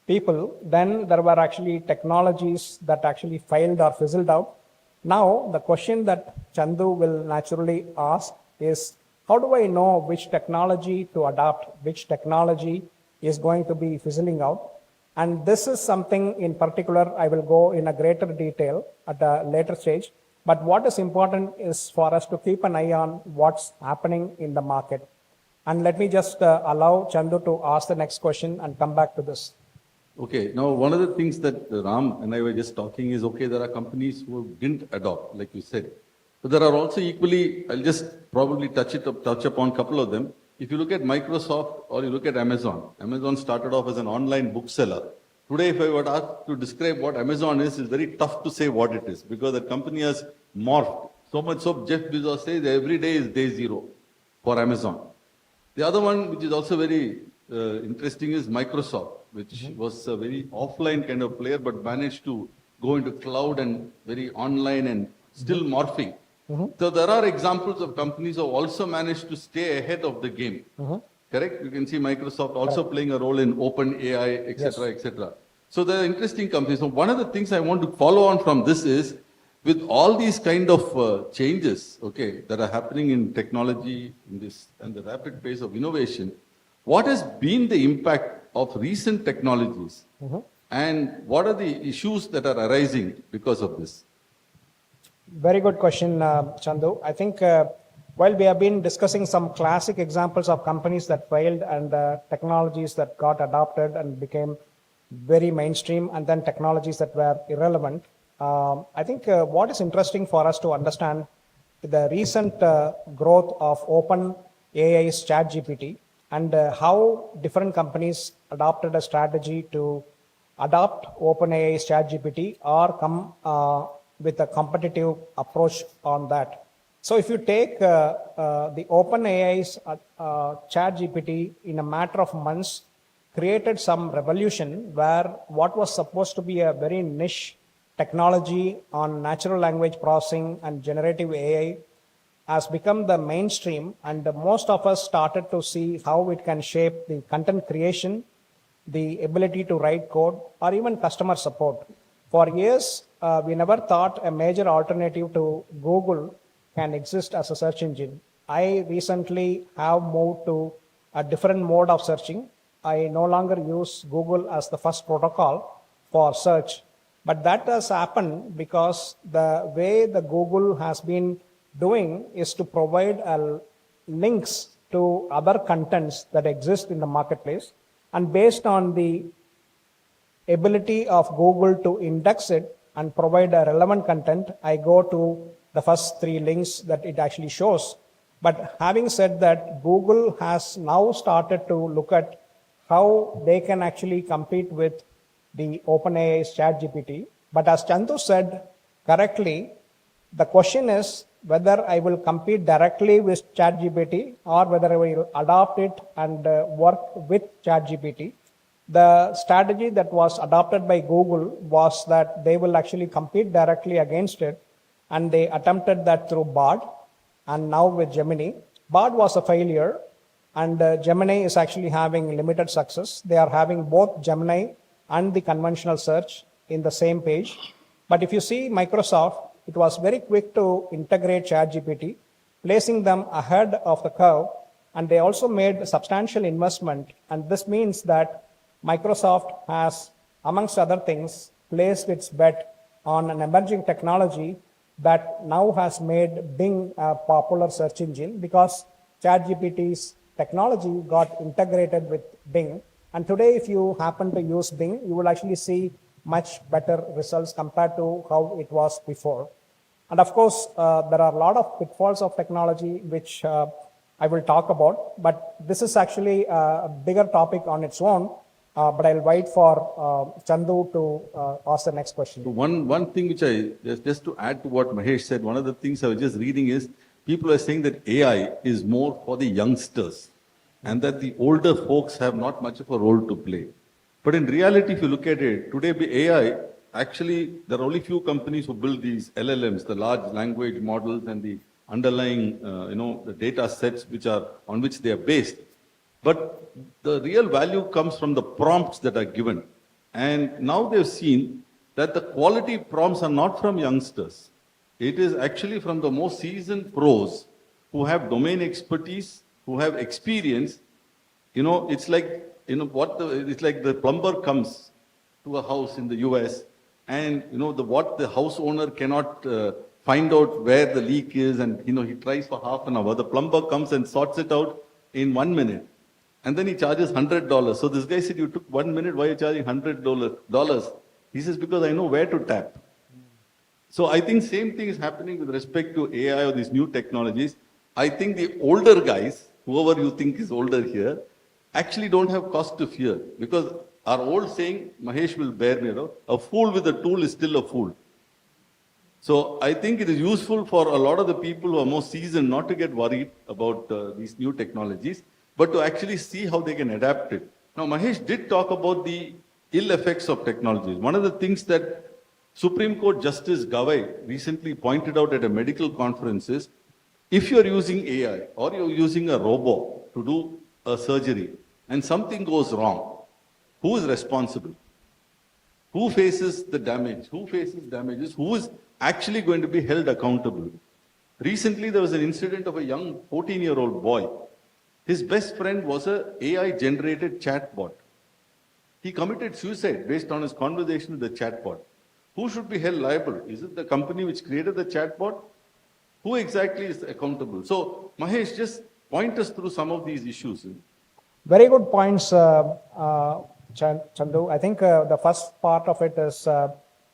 people. Then there were actually technologies that actually failed or fizzled out. Now, the question that Chandu will naturally ask is, how do I know which technology to adopt, which technology is going to be fizzling out? And this is something in particular I will go in a greater detail at a later stage. But what is important is for us to keep an eye on what's happening in the market. And let me just allow Chandu to ask the next question and come back to this. Okay, now one of the things that Ram and I were just talking is, okay, there are companies who didn't adopt, like you said. But there are also equally, I'll just probably touch upon a couple of them. If you look at Microsoft or you look at Amazon, Amazon started off as an online bookseller. Today, if I were to ask to describe what Amazon is very tough to say what it is because the company has morphed. So much so, Jeff Bezos says every day is day zero for Amazon. The other one, which is also very interesting, is Microsoft, which was a very offline kind of player, but managed to go into cloud and very online and still morphing. So there are examples of companies who have also managed to stay ahead of the game. Correct? You can see Microsoft also playing a role in open AI, etc., etc. So there are interesting companies. So one of the things I want to follow on from this is, with all these kind of changes, okay, that are happening in technology, in this and the rapid pace of innovation, what has been the impact of recent technologies, and what are the issues that are arising because of this? Very good question, Chandu. I think while we have been discussing some classic examples of companies that failed and technologies that got adopted and became very mainstream, and then technologies that were irrelevant, I think what is interesting for us to understand the recent growth of open AI's ChatGPT and how different companies adopted a strategy to adopt OpenAI's ChatGPT or come with a competitive approach on that. So if you take the OpenAI's ChatGPT in a matter of months, created some revolution where what was supposed to be a very niche technology on natural language processing and generative AI has become the mainstream, and most of us started to see how it can shape the content creation, the ability to write code, or even customer support. For years, we never thought a major alternative to Google can exist as a search engine. I recently have moved to a different mode of searching. I no longer use Google as the first protocol for search. But that has happened because the way the Google has been doing is to provide links to other contents that exist in the marketplace. And based on the ability of Google to index it, and provide a relevant content, I go to the first three links that it actually shows. But having said that, Google has now started to look at how they can actually compete with the OpenAI's ChatGPT. But as Chandu said correctly, the question is whether I will compete directly with ChatGPT or whether I will adopt it and work with ChatGPT. The strategy that was adopted by Google was that they will actually compete directly against it, and they attempted that through Bard, and now with Gemini. Bard was a failure, and Gemini is actually having limited success. They are having both Gemini and the conventional search in the same page. But if you see Microsoft, it was very quick to integrate ChatGPT, placing them ahead of the curve, and they also made a substantial investment. And this means that Microsoft has, amongst other things, placed its bet on an emerging technology that now has made Bing a popular search engine because ChatGPT's technology got integrated with Bing. And today, if you happen to use Bing, you will actually see much better results compared to how it was before. And of course, there are a lot of pitfalls of technology which I will talk about, but this is actually a bigger topic on its own. But I'll wait for Chandu to ask the next question. So one thing which just to add to what Mahesh said, one of the things I was just reading is people are saying that AI is more for the youngsters and that the older folks have not much of a role to play. But in reality, if you look at it, today AI, actually, there are only few companies who build these LLMs, the large language models and the underlying, the data sets on which they are based. But the real value comes from the prompts that are given. And now they've seen that the quality prompts are not from youngsters. It is actually from the most seasoned pros who have domain expertise, who have experience. It's like, it's like the plumber comes to a house in the US and, what the house owner cannot find out where the leak is and, he tries for half an hour. The plumber comes and sorts it out in 1 minute. And then he charges $100. So this guy said, you took 1 minute, why are you charging $100? He says, because I know where to tap. So I think same thing is happening with respect to AI or these new technologies. I think the older guys, whoever you think is older here, actually don't have cause to fear. Because our old saying, Mahesh will bear me, a fool with a tool is still a fool. So I think it is useful for a lot of the people who are more seasoned not to get worried about these new technologies, but to actually see how they can adapt it. Now, Mahesh did talk about the ill effects of technologies. One of the things that Supreme Court Justice Gavai recently pointed out at a medical conference is, if you're using AI or you're using a robot to do a surgery and something goes wrong, who is responsible? Who faces the damage? Who faces damages? Who is actually going to be held accountable? Recently, there was an incident of a young 14-year-old boy. His best friend was an AI-generated chatbot. He committed suicide based on his conversation with the chatbot. Who should be held liable? Is it the company which created the chatbot? Who exactly is accountable? So, Mahesh, just point us through some of these issues. Very good points, Chandu. I think the first part of it is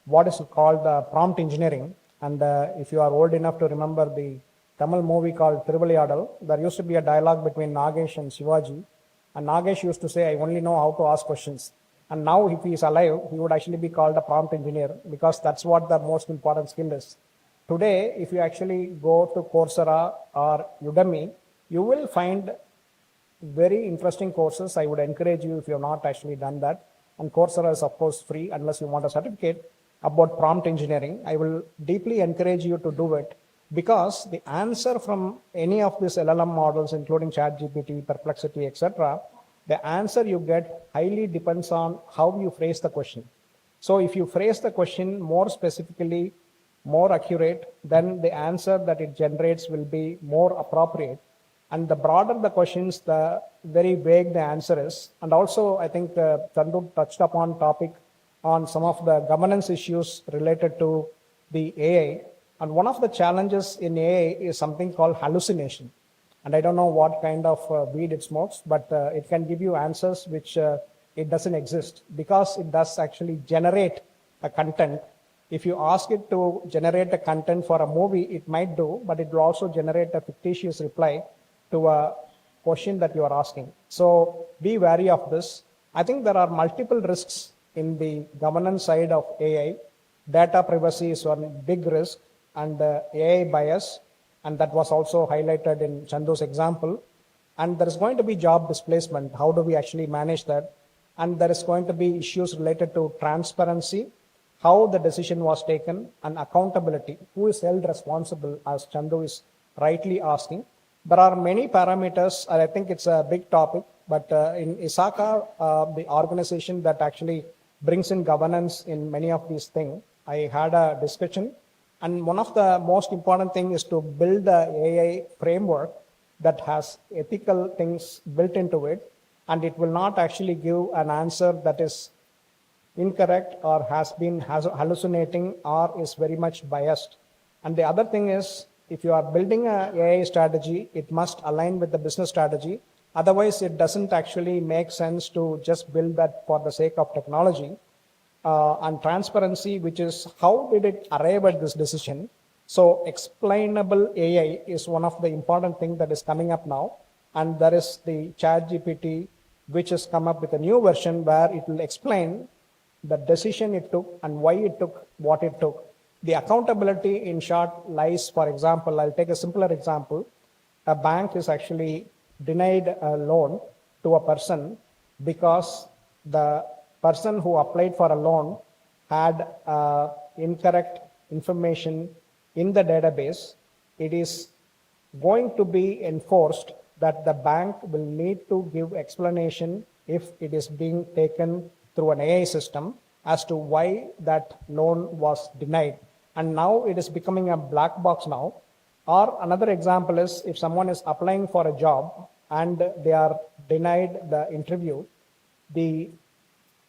what is called prompt engineering. And if you are old enough to remember the Tamil movie called Thiruvilayadal, there used to be a dialogue between Nagesh and Shivaji. And Nagesh used to say, I only know how to ask questions. And now if he is alive, he would actually be called a prompt engineer because that's what the most important skill is. Today, if you actually go to Coursera or Udemy, you will find very interesting courses. I would encourage you if you have not actually done that. And Coursera is of course free unless you want a certificate about prompt engineering. I will deeply encourage you to do it because the answer from any of these LLM models, including ChatGPT, Perplexity, etc., the answer you get highly depends on how you phrase the question. So if you phrase the question more specifically, more accurate, then the answer that it generates will be more appropriate. And the broader the questions, the very vague the answer is. And also, I think Chandu touched upon topic on some of the governance issues related to the AI. And one of the challenges in AI is something called hallucination. And I don't know what kind of weed it smokes, but it can give you answers which it doesn't exist because it does actually generate a content If you ask it to generate a content for a movie, it might do, but it will also generate a fictitious reply to a question that you are asking. So be wary of this. I think there are multiple risks in the governance side of AI. Data privacy is one big risk, and AI bias, and that was also highlighted in Chandu's example. And there is going to be job displacement. How do we actually manage that? And there is going to be issues related to transparency, how the decision was taken, and accountability. Who is held responsible, as Chandu is rightly asking. There are many parameters, and I think it's a big topic, but in ISACA, the organization that actually brings in governance in many of these things, I had a discussion, and one of the most important thing is to build the AI framework that has ethical things built into it, and it will not actually give an answer that is incorrect or has been hallucinating or is very much biased. And the other thing is, if you are building a AI strategy, it must align with the business strategy. Otherwise, it doesn't actually make sense to just build that for the sake of technology. And transparency, which is how did it arrive at this decision. So explainable AI is one of the important things that is coming up now. And there is the ChatGPT, which has come up with a new version where it will explain the decision it took and why it took what it took. The accountability, in short, lies, for example, I'll take a simpler example. A bank is actually denied a loan to a person because the person who applied for a loan had incorrect information in the database. It is going to be enforced that the bank will need to give explanation if it is being taken through an AI system as to why that loan was denied. And now it is becoming a black box now. Or another example is if someone is applying for a job and they are denied the interview, the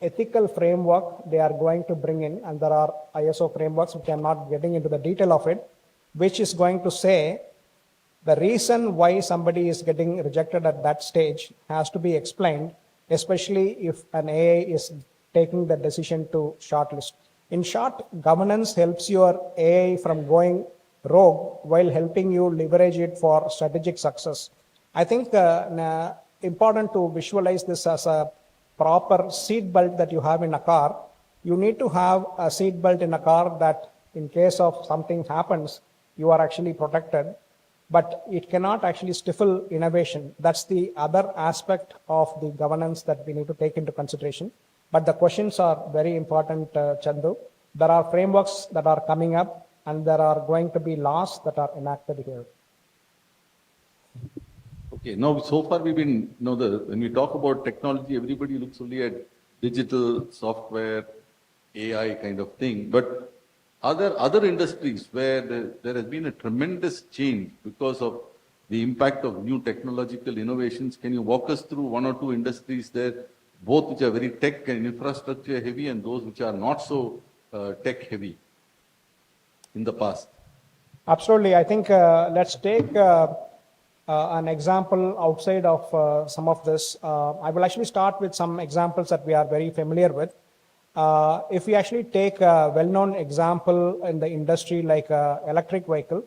ethical framework they are going to bring in, and there are ISO frameworks, which I'm not getting into the detail of it, which is going to say the reason why somebody is getting rejected at that stage has to be explained, especially if an AI is taking the decision to shortlist. In short, governance helps your AI from going rogue while helping you leverage it for strategic success. I think important to visualize this as a proper seat belt that you have in a car. You need to have a seat belt in a car that in case of something happens, you are actually protected, but it cannot actually stifle innovation. That's the other aspect of the governance that we need to take into consideration. But the questions are very important, Chandu. There are frameworks that are coming up, and there are going to be laws that are enacted here. Okay, now so far we've been, when we talk about technology, everybody looks only at digital, software, AI kind of thing. But are there other industries where there has been a tremendous change because of the impact of new technological innovations? Can you walk us through one or two industries there, both which are very tech and infrastructure heavy and those which are not so tech heavy in the past? Absolutely. I think let's take an example outside of some of this. I will actually start with some examples that we are very familiar with. If we actually take a well-known example in the industry like electric vehicle,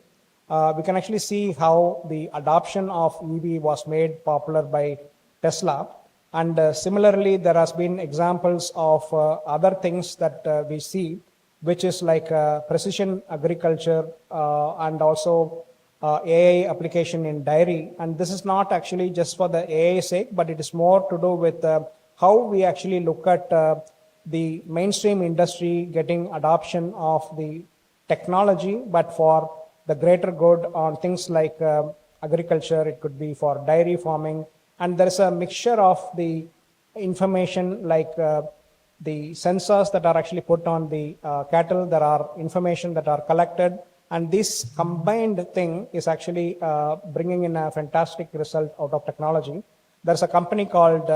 we can actually see how the adoption of EV was made popular by Tesla. And similarly, there has been examples of other things that we see, which is like precision agriculture and also AI application in dairy. And this is not actually just for the AI sake, but it is more to do with how we actually look at the mainstream industry getting adoption of the technology, but for the greater good on things like agriculture, it could be for dairy farming. And there's a mixture of the information like the sensors that are actually put on the cattle, there are information that are collected, and this combined thing is actually bringing in a fantastic result out of technology. There's a company called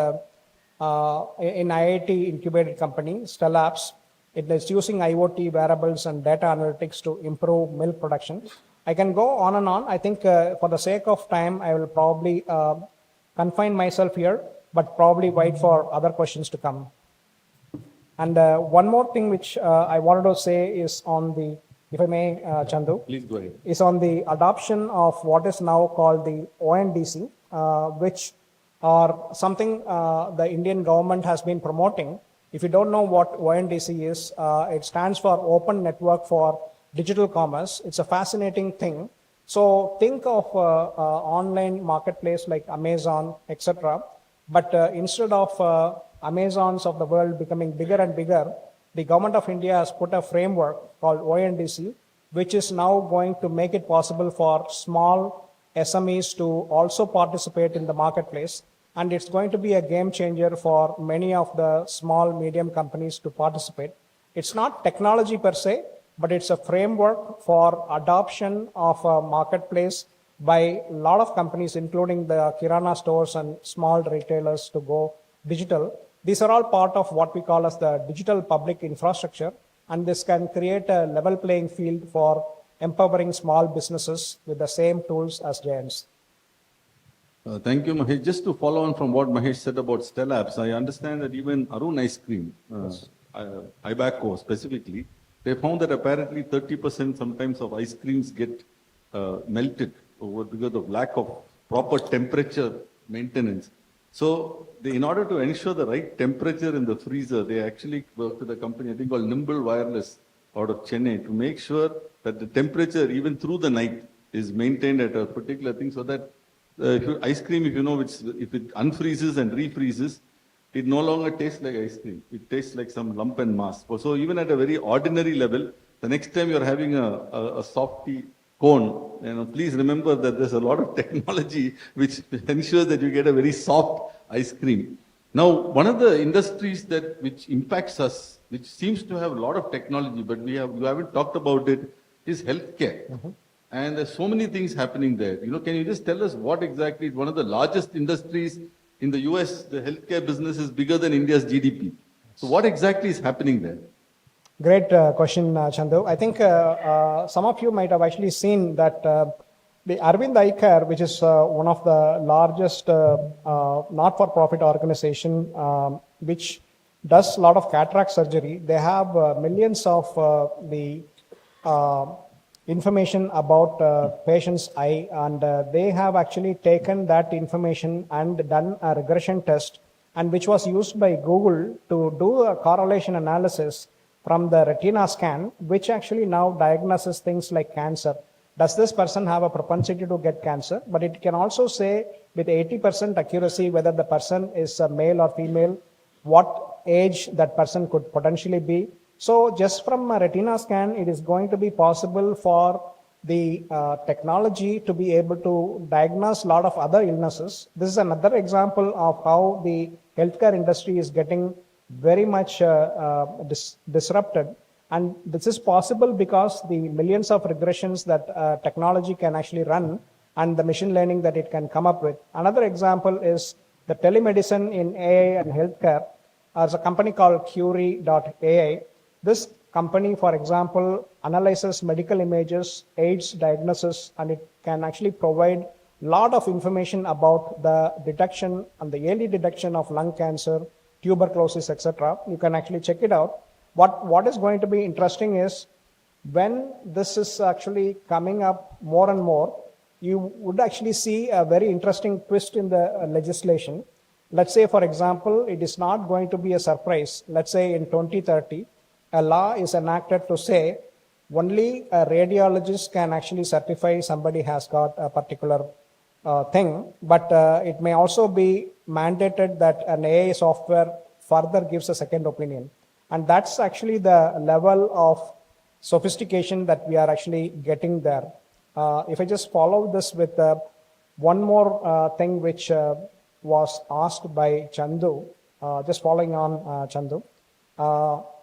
in IIT incubated company, Stellabs. It is using IoT wearables and data analytics to improve milk production. I can go on and on. I think for the sake of time, I will probably confine myself here, but probably wait for other questions to come. And one more thing which I wanted to say is on the, if I may, Chandu, Please go ahead. is on the adoption of what is now called the ONDC, which are something the Indian government has been promoting. If you don't know what ONDC is, it stands for Open Network for Digital Commerce. It's a fascinating thing. So think of online marketplace like Amazon, etc. But instead of Amazons of the world becoming bigger and bigger, the government of India has put a framework called ONDC, which is now going to make it possible for small SMEs to also participate in the marketplace. And it's going to be a game changer for many of the small, medium companies to participate. It's not technology per se, but it's a framework for adoption of a marketplace by a lot of companies, including the Kirana stores and small retailers, to go digital. These are all part of what we call as the digital public infrastructure, and this can create a level playing field for empowering small businesses with the same tools as giants. Thank you, Mahesh. Just to follow on from what Mahesh said about Stellabs, I understand that even Arun Ice Cream, Ibaco specifically, they found that apparently 30% sometimes of ice creams get melted over because of lack of proper temperature maintenance. So in order to ensure the right temperature in the freezer, they actually worked with a company I think called Nimble Wireless out of Chennai to make sure that the temperature even through the night is maintained at a particular thing, so that ice cream, if you know, if it unfreezes and refreezes, it no longer tastes like ice cream. It tastes like some lump and mass. So even at a very ordinary level, the next time you're having a softy cone, please remember that there's a lot of technology which ensures that you get a very soft ice cream. Now, one of the industries which impacts us, which seems to have a lot of technology, but you haven't talked about it, is healthcare. Mm-hmm. And there's so many things happening there. Can you just tell us what exactly is one of the largest industries in the US? The healthcare business is bigger than India's GDP. So what exactly is happening there? Great question, Chandu. I think some of you might have actually seen that the Arvind Eye Care, which is one of the largest not-for-profit organization, which does a lot of cataract surgery, they have millions of the information about patient's eye, and they have actually taken that information and done a regression test, and which was used by Google to do a correlation analysis from the retina scan, which actually now diagnoses things like cancer. Does this person have a propensity to get cancer? But it can also say with 80% accuracy whether the person is a male or female, what age that person could potentially be. So just from a retina scan, it is going to be possible for the technology to be able to diagnose a lot of other illnesses. This is another example of how the healthcare industry is getting very much disrupted. And this is possible because the millions of regressions that technology can actually run and the machine learning that it can come up with. Another example is the telemedicine in AI and healthcare. There's a company called Curie.ai. This company, for example, analyzes medical images, aids diagnosis, and it can actually provide a lot of information about the detection and the early detection of lung cancer, tuberculosis, etc. You can actually check it out. What is going to be interesting is when this is actually coming up more and more, you would actually see a very interesting twist in the legislation. Let's say, for example, it is not going to be a surprise. Let's say in 2030, a law is enacted to say only a radiologist can actually certify somebody has got a particular thing, but it may also be mandated that an AI software further gives a second opinion. And that's actually the level of sophistication that we are actually getting there. If I just follow this with one more thing which was asked by Chandu, just following on Chandu.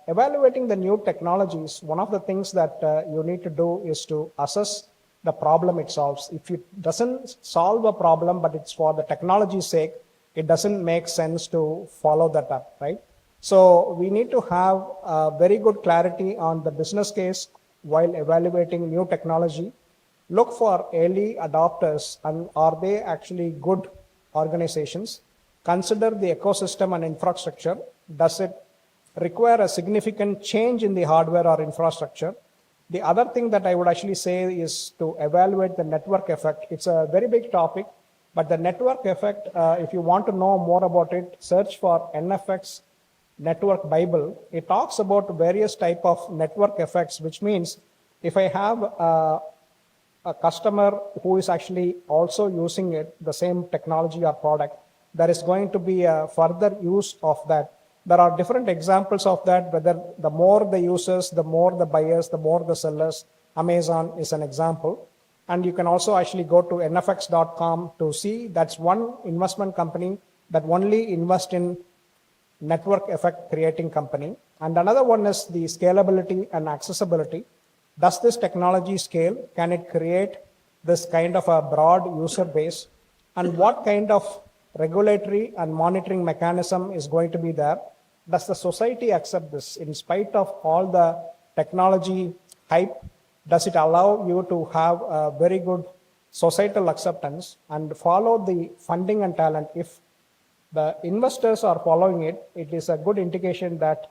Evaluating the new technologies, one of the things that you need to do is to assess the problem it solves. If it doesn't solve a problem, but it's for the technology's sake, it doesn't make sense to follow that up, right? So we need to have very good clarity on the business case while evaluating new technology. Look for early adopters, and are they actually good organizations? Consider the ecosystem and infrastructure. Does it require a significant change in the hardware or infrastructure. The other thing that I would actually say is to evaluate the network effect. It's a very big topic, but the network effect, if you want to know more about it, search for NFX Network Bible. It talks about various type of network effects, which means if I have a customer who is actually also using it, the same technology or product, there is going to be a further use of that. There are different examples of that, whether the more the users, the more the buyers, the more the sellers. Amazon is an example. And you can also actually go to nfx.com to see that's one investment company that only invest in network effect creating company. And another one is the scalability and accessibility. Does this technology scale? Can it create this kind of a broad user base? And what kind of regulatory and monitoring mechanism is going to be there? Does the society accept this? In spite of all the technology hype, does it allow you to have a very good societal acceptance and follow the funding and talent? If the investors are following it, it is a good indication that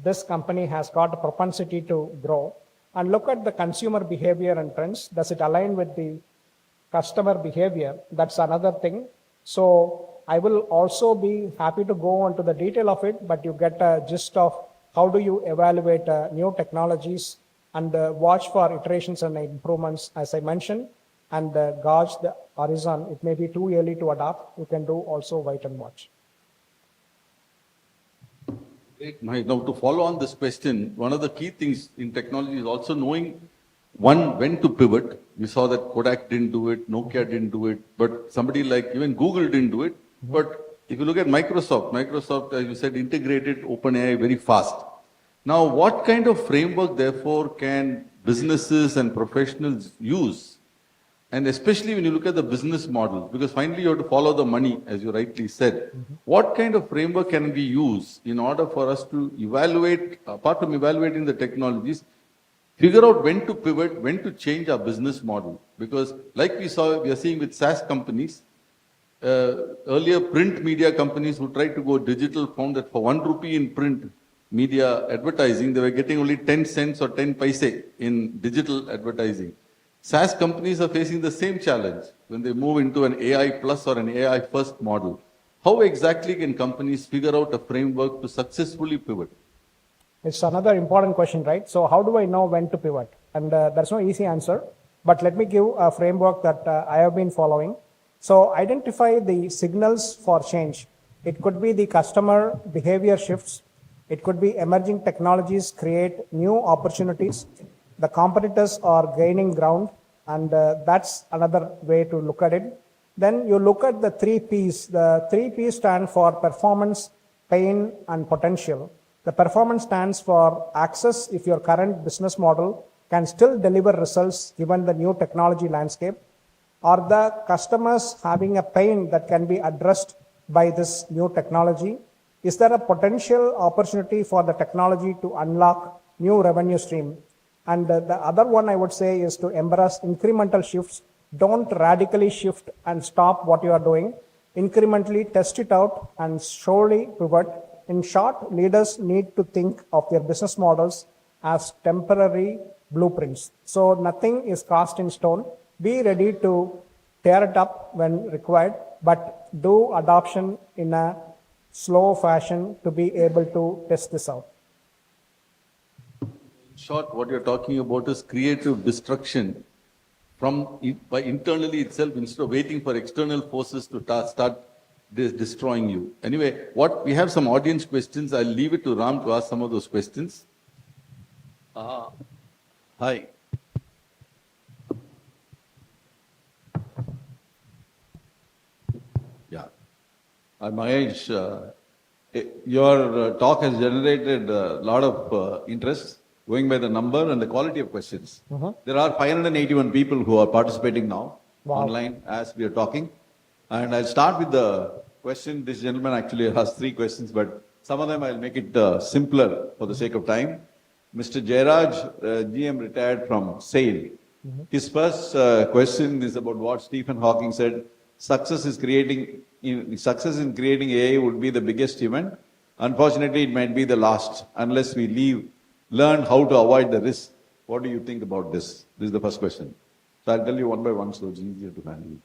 this company has got a propensity to grow. And look at the consumer behavior and trends. Does it align with the customer behavior? That's another thing. So I will also be happy to go into the detail of it, but you get a gist of how do you evaluate new technologies and watch for iterations and improvements, as I mentioned, and gauge the horizon. It may be too early to adopt. You can do also wait and watch. Great. Now, to follow on this question, one of the key things in technology is also knowing when to pivot. We saw that Kodak didn't do it, Nokia didn't do it, but somebody like even Google didn't do it. But if you look at Microsoft, as you said, integrated OpenAI very fast. Now, what kind of framework, therefore, can businesses and professionals use? And especially when you look at the business model, because finally you have to follow the money, as you rightly said. What kind of framework can we use in order for us to evaluate, apart from evaluating the technologies, figure out when to pivot, when to change our business model? Because like we are seeing with SaaS companies, earlier print media companies who tried to go digital found that for 1 rupee in print media advertising, they were getting only 10 cents or 10 paise in digital advertising. SaaS companies are facing the same challenge when they move into an AI plus or an AI first model. How exactly can companies figure out a framework to successfully pivot? It's another important question, right? So how do I know when to pivot? And there's no easy answer, but let me give a framework that I have been following. So identify the signals for change. It could be the customer behavior shifts. It could be emerging technologies create new opportunities. The competitors are gaining ground, and that's another way to look at it. Then you look at the 3 Ps. The 3 Ps stand for performance, pain, and potential. The performance stands for access if your current business model can still deliver results given the new technology landscape. Are the customers having a pain that can be addressed by this new technology? Is there a potential opportunity for the technology to unlock new revenue stream? And the other one I would say is to embrace incremental shifts. Don't radically shift and stop what you are doing. Incrementally test it out and slowly pivot. In short, leaders need to think of their business models as temporary blueprints. So nothing is cast in stone. Be ready to tear it up when required, but do adoption in a slow fashion to be able to test this out. In short, what you're talking about is creative destruction by internally itself instead of waiting for external forces to start destroying you. Anyway, we have some audience questions. I'll leave it to Ram to ask some of those questions. Hi. Yeah. Mahesh, your talk has generated a lot of interest, going by the number and the quality of questions. There are 581 people who are participating now online as we are talking. And I'll start with the question. This gentleman actually has 3 questions, but some of them I'll make it simpler for the sake of time. Mr. Jairaj, GM retired from SAIL. His first question is about what Stephen Hawking said. Success in creating AI would be the biggest event. Unfortunately, it might be the last unless we learn how to avoid the risk. What do you think about this? This is the first question. So I'll tell you one by one so it's easier to handle.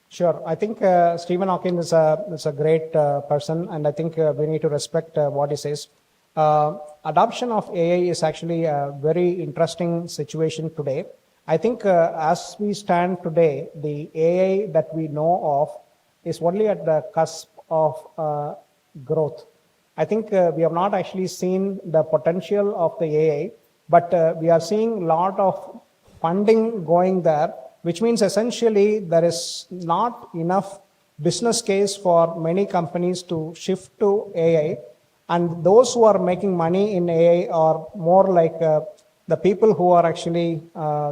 Sure. I think Stephen Hawking is a great person, and I think we need to respect what he says. Adoption of AI is actually a very interesting situation today. I think as we stand today, the AI that we know of is only at the cusp of growth. I think we have not actually seen the potential of the AI, but we are seeing a lot of funding going there, which means essentially there is not enough business case for many companies to shift to AI. And those who are making money in AI are more like the people who are actually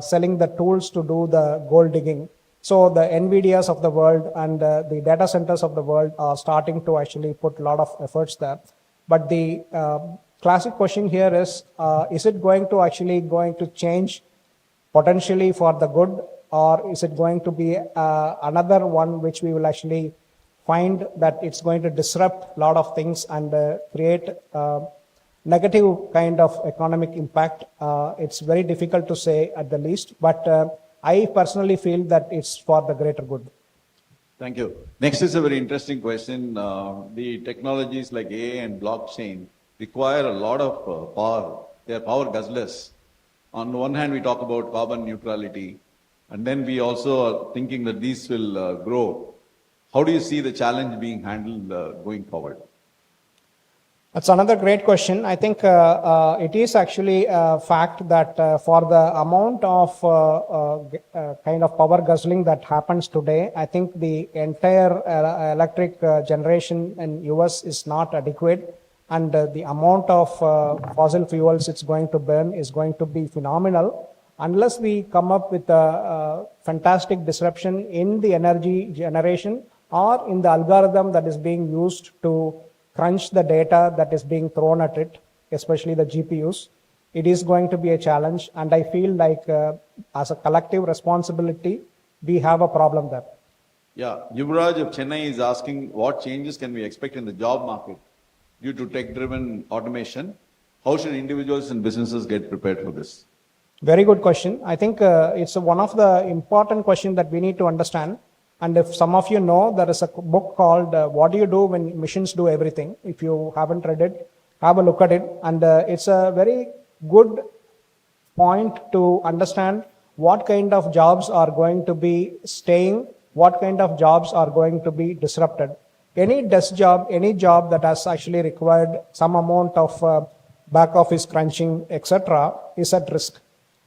selling the tools to do the gold digging. So the NVIDIAs of the world and the data centers of the world are starting to actually put a lot of efforts there. But the classic question here is it going to change potentially for the good, or is it going to be another one which we will actually find that it's going to disrupt a lot of things and create negative kind of economic impact? It's very difficult to say at the least, but I personally feel that it's for the greater good. Thank you. Next is a very interesting question. The technologies like AI and blockchain require a lot of power. They are power guzzlers. On the one hand, we talk about carbon neutrality, and then we also are thinking that these will grow. How do you see the challenge being handled going forward? That's another great question. I think it is actually a fact that for the amount of kind of power guzzling that happens today, I think the entire electric generation in US is not adequate, and the amount of fossil fuels it's going to burn is going to be phenomenal. Unless we come up with a fantastic disruption in the energy generation or in the algorithm that is being used to crunch the data that is being thrown at it, especially the GPUs, it is going to be a challenge. And I feel like as a collective responsibility, we have a problem there. Yeah, Yuvraj of Chennai is asking what changes can we expect in the job market due to tech-driven automation? How should individuals and businesses get prepared for this? Very good question. I think it's one of the important questions that we need to understand. And if some of you know, there is a book called What Do You Do When Machines Do Everything? If you haven't read it, have a look at it. And it's a very good point to understand what kind of jobs are going to be staying, what kind of jobs are going to be disrupted. Any desk job, any job that has actually required some amount of back office crunching, etc., is at risk.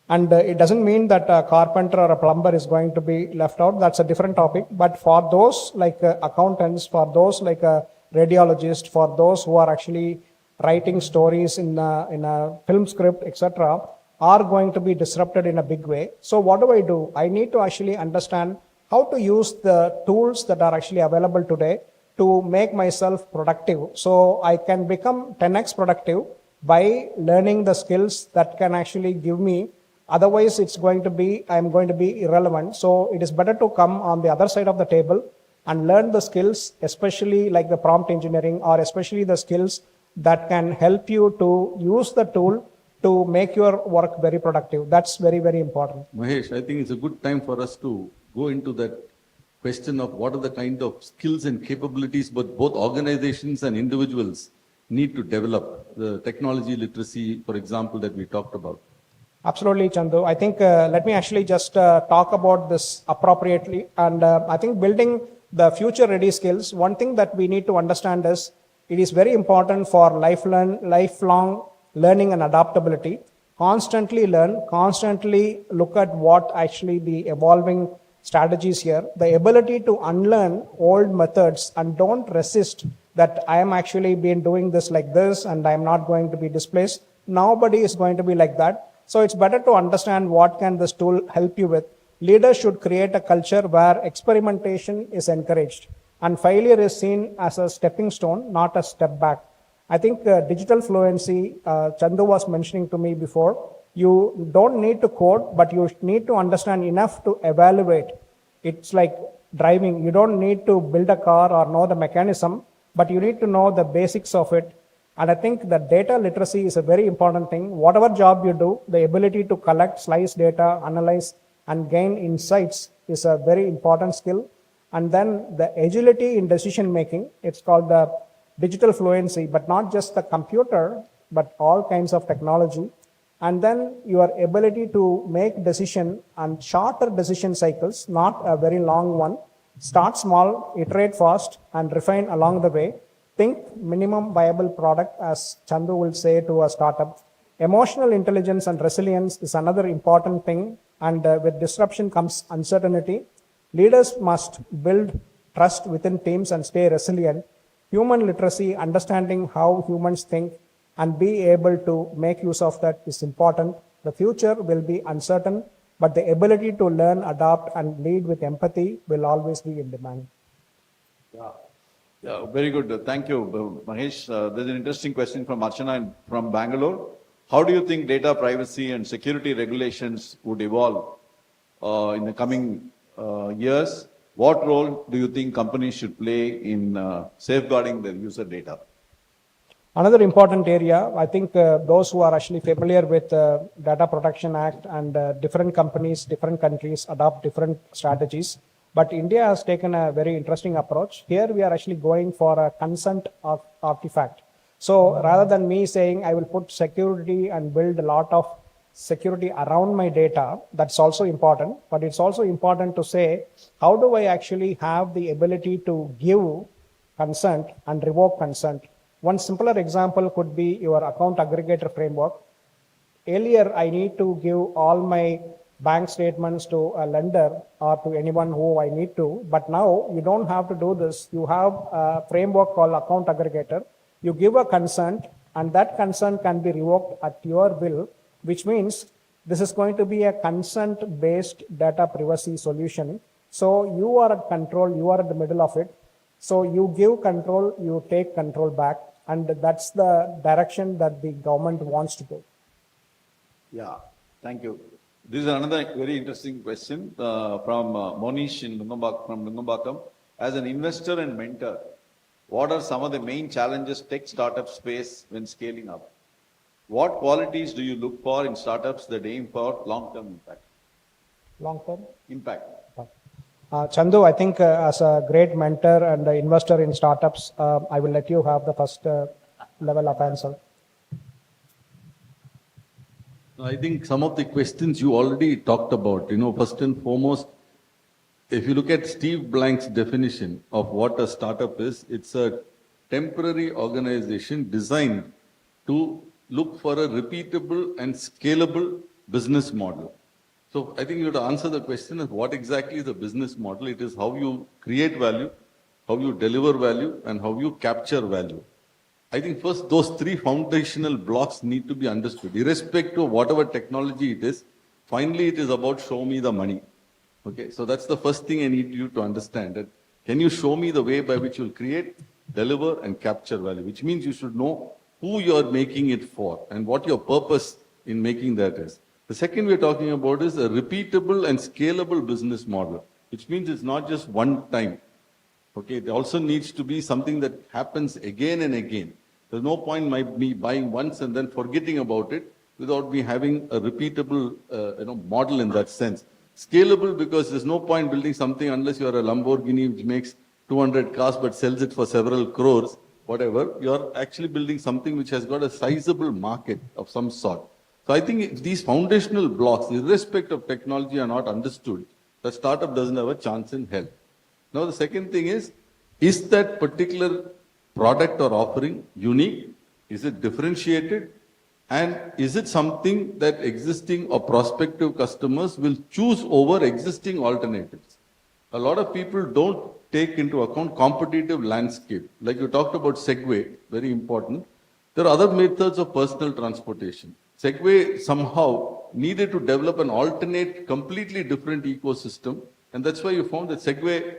And it doesn't mean that a carpenter or a plumber is going to be left out. That's a different topic. But for those like accountants, for those like a radiologist, for those who are actually writing stories in a film script, etc., are going to be disrupted in a big way. So what do? I need to actually understand how to use the tools that are actually available today to make myself productive. So I can become 10x productive by learning the skills that can actually give me. Otherwise, I'm going to be irrelevant. So it is better to come on the other side of the table and learn the skills, especially like the prompt engineering, or especially the skills that can help you to use the tool to make your work very productive. That's very, very important. Mahesh, I think it's a good time for us to go into that question of what are the kind of skills and capabilities but both organizations and individuals need to develop. The technology literacy, for example, that we talked about. Absolutely, Chandu. I think let me actually just talk about this appropriately. And I think building the future ready skills, one thing that we need to understand is it is very important for lifelong learning and adaptability. Constantly learn, constantly look at what actually the evolving strategies here, the ability to unlearn old methods and don't resist that I am actually been doing this like this and I'm not going to be displaced. Nobody is going to be like that. So it's better to understand what can this tool help you with. Leaders should create a culture where experimentation is encouraged and failure is seen as a stepping stone, not a step back. I think digital fluency, Chandu was mentioning to me before, you don't need to code, but you need to understand enough to evaluate. It's like driving. You don't need to build a car or know the mechanism, but you need to know the basics of it. And I think that data literacy is a very important thing. Whatever job you do, the ability to collect, slice data, analyze, and gain insights is a very important skill. And then the agility in decision making, it's called the digital fluency, but not just the computer, but all kinds of technology. And then your ability to make decision and shorter decision cycles, not a very long one. Start small, iterate fast, and refine along the way. Think minimum viable product, as Chandu will say to a startup. Emotional intelligence and resilience is another important thing. And with disruption comes uncertainty. Leaders must build trust within teams and stay resilient. Human literacy, understanding how humans think and be able to make use of that is important. The future will be uncertain, but the ability to learn, adapt, and lead with empathy will always be in demand. Yeah, very good. Thank you, Mahesh. There's an interesting question from Archana from Bangalore. How do you think data privacy and security regulations would evolve in the coming years? What role do you think companies should play in safeguarding their user data? Another important area, I think those who are actually familiar with Data Protection Act and different companies, different countries adopt different strategies. But India has taken a very interesting approach. Here we are actually going for a consent artifact. So rather than me saying I will put security and build a lot of security around my data, that's also important. But it's also important to say, how do I actually have the ability to give consent and revoke consent? One simpler example could be your account aggregator framework. Earlier, I need to give all my bank statements to a lender or to anyone who I need to, but now you don't have to do this. You have a framework called account aggregator. You give a consent, and that consent can be revoked at your will, which means this is going to be a consent-based data privacy solution. So you are at control, you are at the middle of it. So you give control, you take control back, and that's the direction that the government wants to go. Yeah, thank you. This is another very interesting question from Monish from Nungambakam. As an investor and mentor, what are some of the main challenges tech startups face when scaling up? What qualities do you look for in startups that aim for long-term impact? Long-term? Impact. Chandu, I think as a great mentor and investor in startups, I will let you have the first level of answer. I think some of the questions you already talked about, first and foremost, if you look at Steve Blank's definition of what a startup is, it's a temporary organization designed to look for a repeatable and scalable business model. So I think you have to answer the question of what exactly is the business model. It is how you create value, how you deliver value, and how you capture value. I think first those three foundational blocks need to be understood. Irrespective of whatever technology it is, finally it is about show me the money. Okay, so that's the first thing I need you to understand. That can you show me the way by which you'll create, deliver, and capture value? Which means you should know who you're making it for and what your purpose in making that is. The second we're talking about is a repeatable and scalable business model, which means it's not just one time. Okay, it also needs to be something that happens again and again. There's no point me buying once and then forgetting about it without me having a repeatable model in that sense. Scalable because there's no point building something unless you're a Lamborghini which makes 200 cars but sells it for several crores, whatever. You're actually building something which has got a sizable market of some sort. So I think if these foundational blocks, irrespective of technology, are not understood, the startup doesn't have a chance in hell. Now the second thing is that particular product or offering unique? Is it differentiated? And is it something that existing or prospective customers will choose over existing alternatives? A lot of people don't take into account competitive landscape. Like you talked about Segway, very important. There are other methods of personal transportation. Segway somehow needed to develop an alternate, completely different ecosystem. And that's why you found that Segway,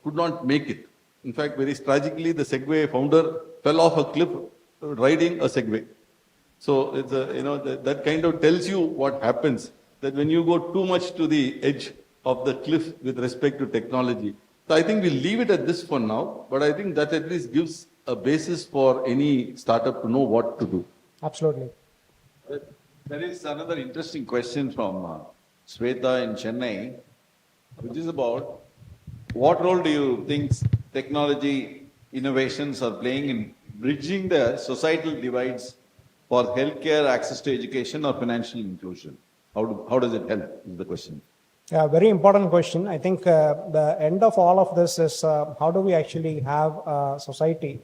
could not make it. In fact, very tragically, the Segway founder fell off a cliff riding a Segway. So it's that kind of tells you what happens, that when you go too much to the edge of the cliff with respect to technology, So I think we'll leave it at this for now, but I think that at least gives a basis for any startup to know what to do. Absolutely. There is another interesting question from Sweta in Chennai, which is about what role do you think technology innovations are playing in bridging the societal divides for healthcare, access to education, or financial inclusion? How does it help is the question. Yeah, very important question. I think the end of all of this is how do we actually have a society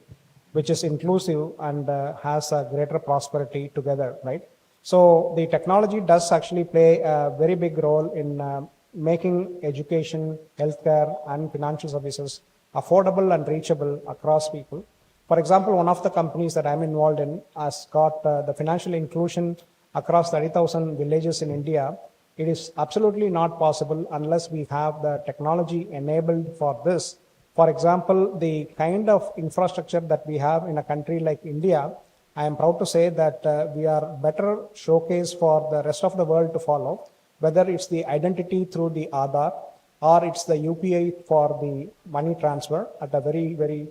which is inclusive and has a greater prosperity together, right? So the technology does actually play a very big role in making education, healthcare, and financial services affordable and reachable across people. For example, one of the companies that I'm involved in has got the financial inclusion across 30,000 villages in India. It is absolutely not possible unless we have the technology enabled for this. For example, the kind of infrastructure that we have in a country like India, I am proud to say that we are better showcase for the rest of the world to follow, whether it's the identity through the Aadhaar or it's the UPI for the money transfer at a very, very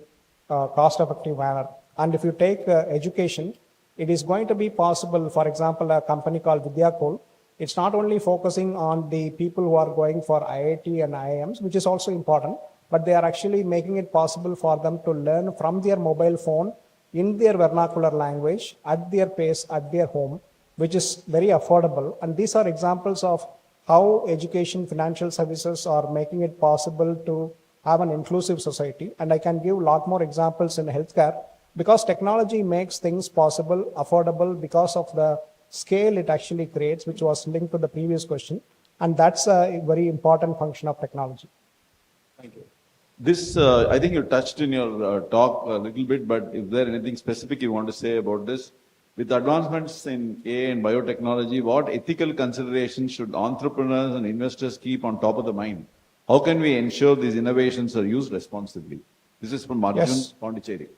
cost-effective manner. And if you take education, it is going to be possible. For example, a company called Vidyakul, it's not only focusing on the people who are going for IIT and IIMs, which is also important, but they are actually making it possible for them to learn from their mobile phone in their vernacular language at their pace, at their home, which is very affordable. And these are examples of how education, financial services are making it possible to have an inclusive society. And I can give a lot more examples in healthcare because technology makes things possible, affordable because of the scale it actually creates, which was linked to the previous question. And that's a very important function of technology. Thank you. This, I think you touched in your talk a little bit, but if there anything specific you want to say about this, with advancements in AI and biotechnology, what ethical considerations should entrepreneurs and investors keep on top of the mind? How can we ensure these innovations are used responsibly? This is from Arjun Yes. Pondicherry.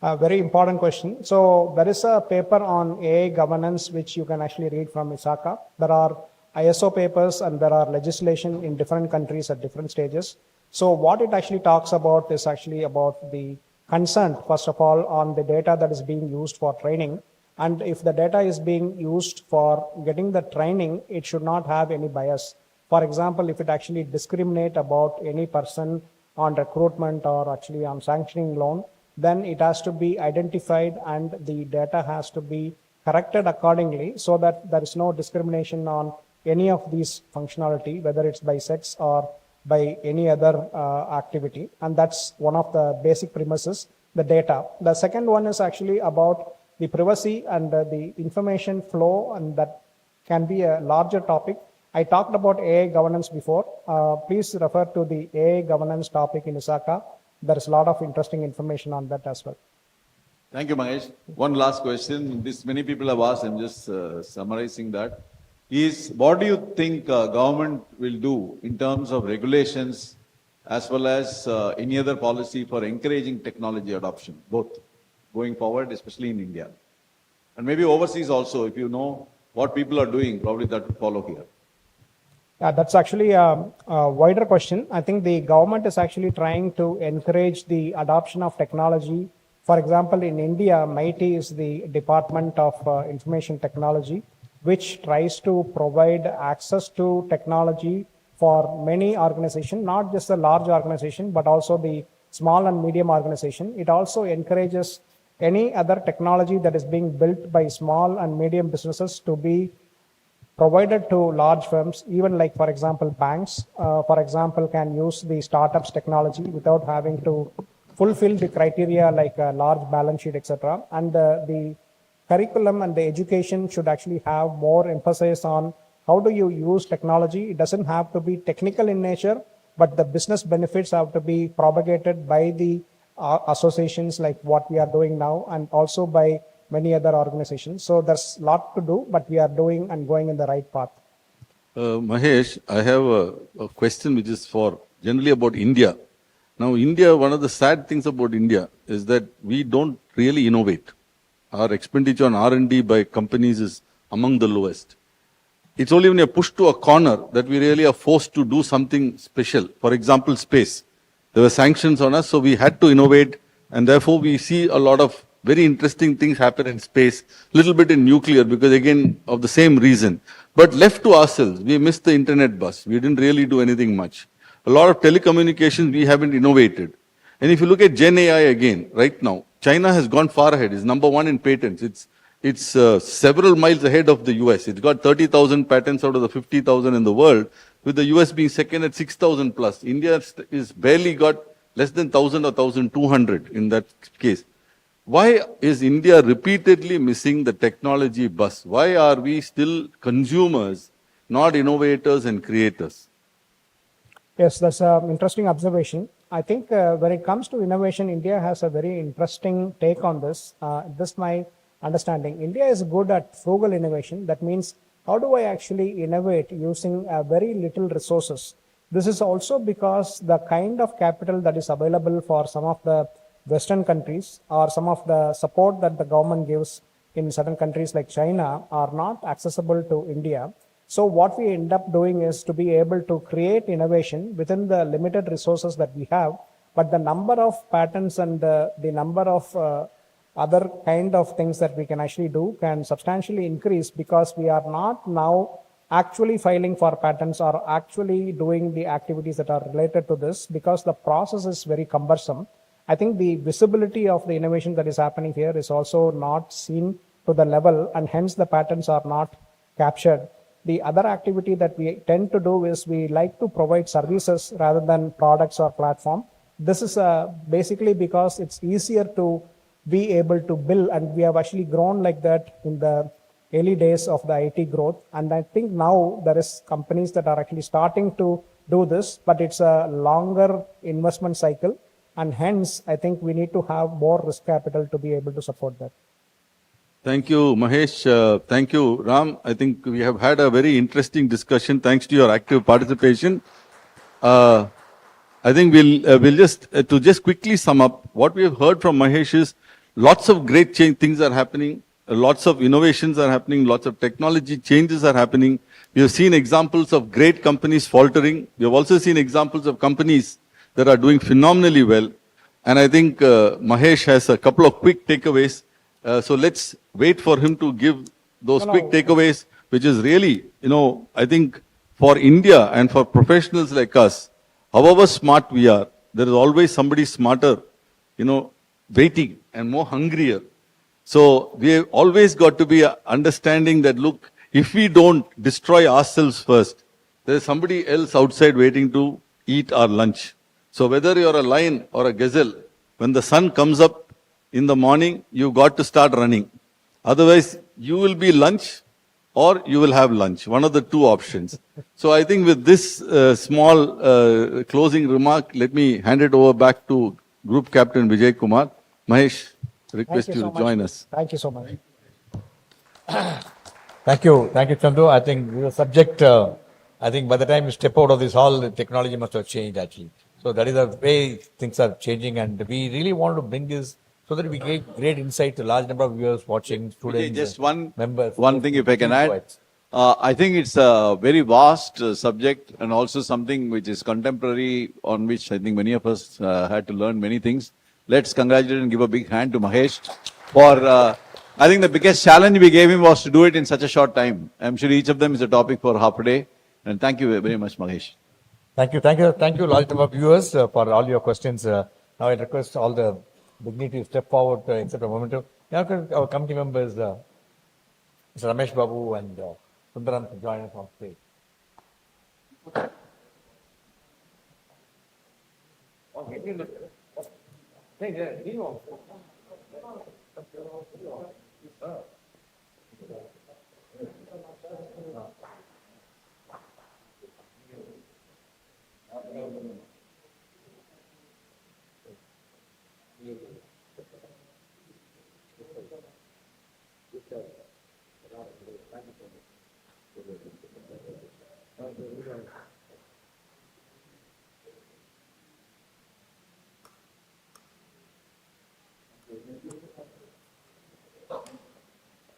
A very important question. So there is a paper on AI governance which you can actually read from ISACA. There are ISO papers and there are legislation in different countries at different stages. So what it actually talks about is actually about the consent, first of all, on the data that is being used for training. And if the data is being used for getting the training, it should not have any bias. For example, if it actually discriminate about any person on recruitment or actually on sanctioning loan, then it has to be identified and the data has to be corrected accordingly so that there is no discrimination on any of these functionality, whether it's by sex or by any other activity. And that's one of the basic premises, the data. The second one is actually about the privacy and the information flow, and that can be a larger topic. I talked about AI governance before. Please refer to the AI governance topic in ISACA. There is a lot of interesting information on that as well. Thank you, Mahesh. One last question. This many people have asked. I'm just summarizing that. Is what do you think government will do in terms of regulations as well as any other policy for encouraging technology adoption, both going forward, especially in India, and maybe overseas also? If you know what people are doing, probably that will follow here. Yeah, that's actually a wider question. I think the government is actually trying to encourage the adoption of technology. For example, in India, MIT is the Department of Information Technology, which tries to provide access to technology for many organizations, not just the large organization, but also the small and medium organization. It also encourages any other technology that is being built by small and medium businesses to be provided to large firms, even like, for example, banks, for example, can use the startups technology without having to fulfill the criteria like a large balance sheet, etc. And the curriculum and the education should actually have more emphasis on how do you use technology. It doesn't have to be technical in nature, but the business benefits have to be propagated by the associations like what we are doing now, and also by many other organizations. So there's a lot to do, but we are doing and going in the right path. Mahesh, I have a question which is for generally about India. Now, India, one of the sad things about India is that we don't really innovate. Our expenditure on R&D by companies is among the lowest. It's only when you're pushed to a corner that we really are forced to do something special. For example, space. there were sanctions on us, so we had to innovate, and therefore we see a lot of very interesting things happen in space, little bit in nuclear, because again, of the same reason. But left to ourselves, we missed the internet bus. We didn't really do anything much. A lot of telecommunications, we haven't innovated. And if you look at Gen AI again, right now, China has gone far ahead. It's number one in patents. It's several miles ahead of the US. It's got 30,000 patents out of the 50,000 in the world, with the US being second at 6,000 plus. India is barely got less than 1,000 or 1,200 in that case. Why is India repeatedly missing the technology bus? Why are we still consumers, not innovators and creators? Yes, that's an interesting observation. I think when it comes to innovation, India has a very interesting take on this. This my understanding. India is good at frugal innovation. That means how do I actually innovate using very little resources? This is also because the kind of capital that is available for some of the Western countries or some of the support that the government gives in certain countries like China are not accessible to India. So what we end up doing is to be able to create innovation within the limited resources that we have, but the number of patents and the number of other kind of things that we can actually do can substantially increase because we are not now actually filing for patents or actually doing the activities that are related to this because the process is very cumbersome. I think the visibility of the innovation that is happening here is also not seen to the level, and hence the patents are not captured. The other activity that we tend to do is we like to provide services rather than products or platform. This is basically because it's easier to be able to bill, and we have actually grown like that in the early days of the IT growth. And I think now there is companies that are actually starting to do this, but it's a longer investment cycle. And hence, I think we need to have more risk capital to be able to support that. Thank you, Mahesh. Thank you, Ram. I think we have had a very interesting discussion thanks to your active participation. I think we'll just quickly sum up what we have heard from Mahesh is lots of great things are happening, lots of innovations are happening, lots of technology changes are happening. We have seen examples of great companies faltering. We have also seen examples of companies that are doing phenomenally well. And I think Mahesh has a couple of quick takeaways. So let's wait for him to give those quick takeaways, which is really, I think for India and for professionals like us, however smart we are, there is always somebody smarter, waiting and more hungrier. So we have always got to be understanding that, look, if we don't destroy ourselves first, there is somebody else outside waiting to eat our lunch. So whether you're a lion or a gazelle, when the sun comes up in the morning, you got to start running. Otherwise, you will be lunch or you will have lunch. One of the two options. So I think with this small closing remark, let me hand it over back to Group Captain Vijay Kumar. Mahesh, request you to join us. Thank you so much. Thank you, Chandu. I think the subject, I think by the time you step out of this hall, the technology must have changed actually. So that is the way things are changing, and we really want to bring this so that we get great insight to large number of viewers watching, students, Just one members. one thing, if I can add. I think it's a very vast subject and also something which is contemporary, on which I think many of us had to learn many things. Let's congratulate and give a big hand to Mahesh for, I think the biggest challenge we gave him was to do it in such a short time. I'm sure each of them is a topic for half a day. And thank you very much, Mahesh. Thank you, large number of viewers for all your questions. Now I request all the dignity to step forward, except a moment. Now our committee members, Mr. Ramesh Babu and Sundaram, to join us on stage.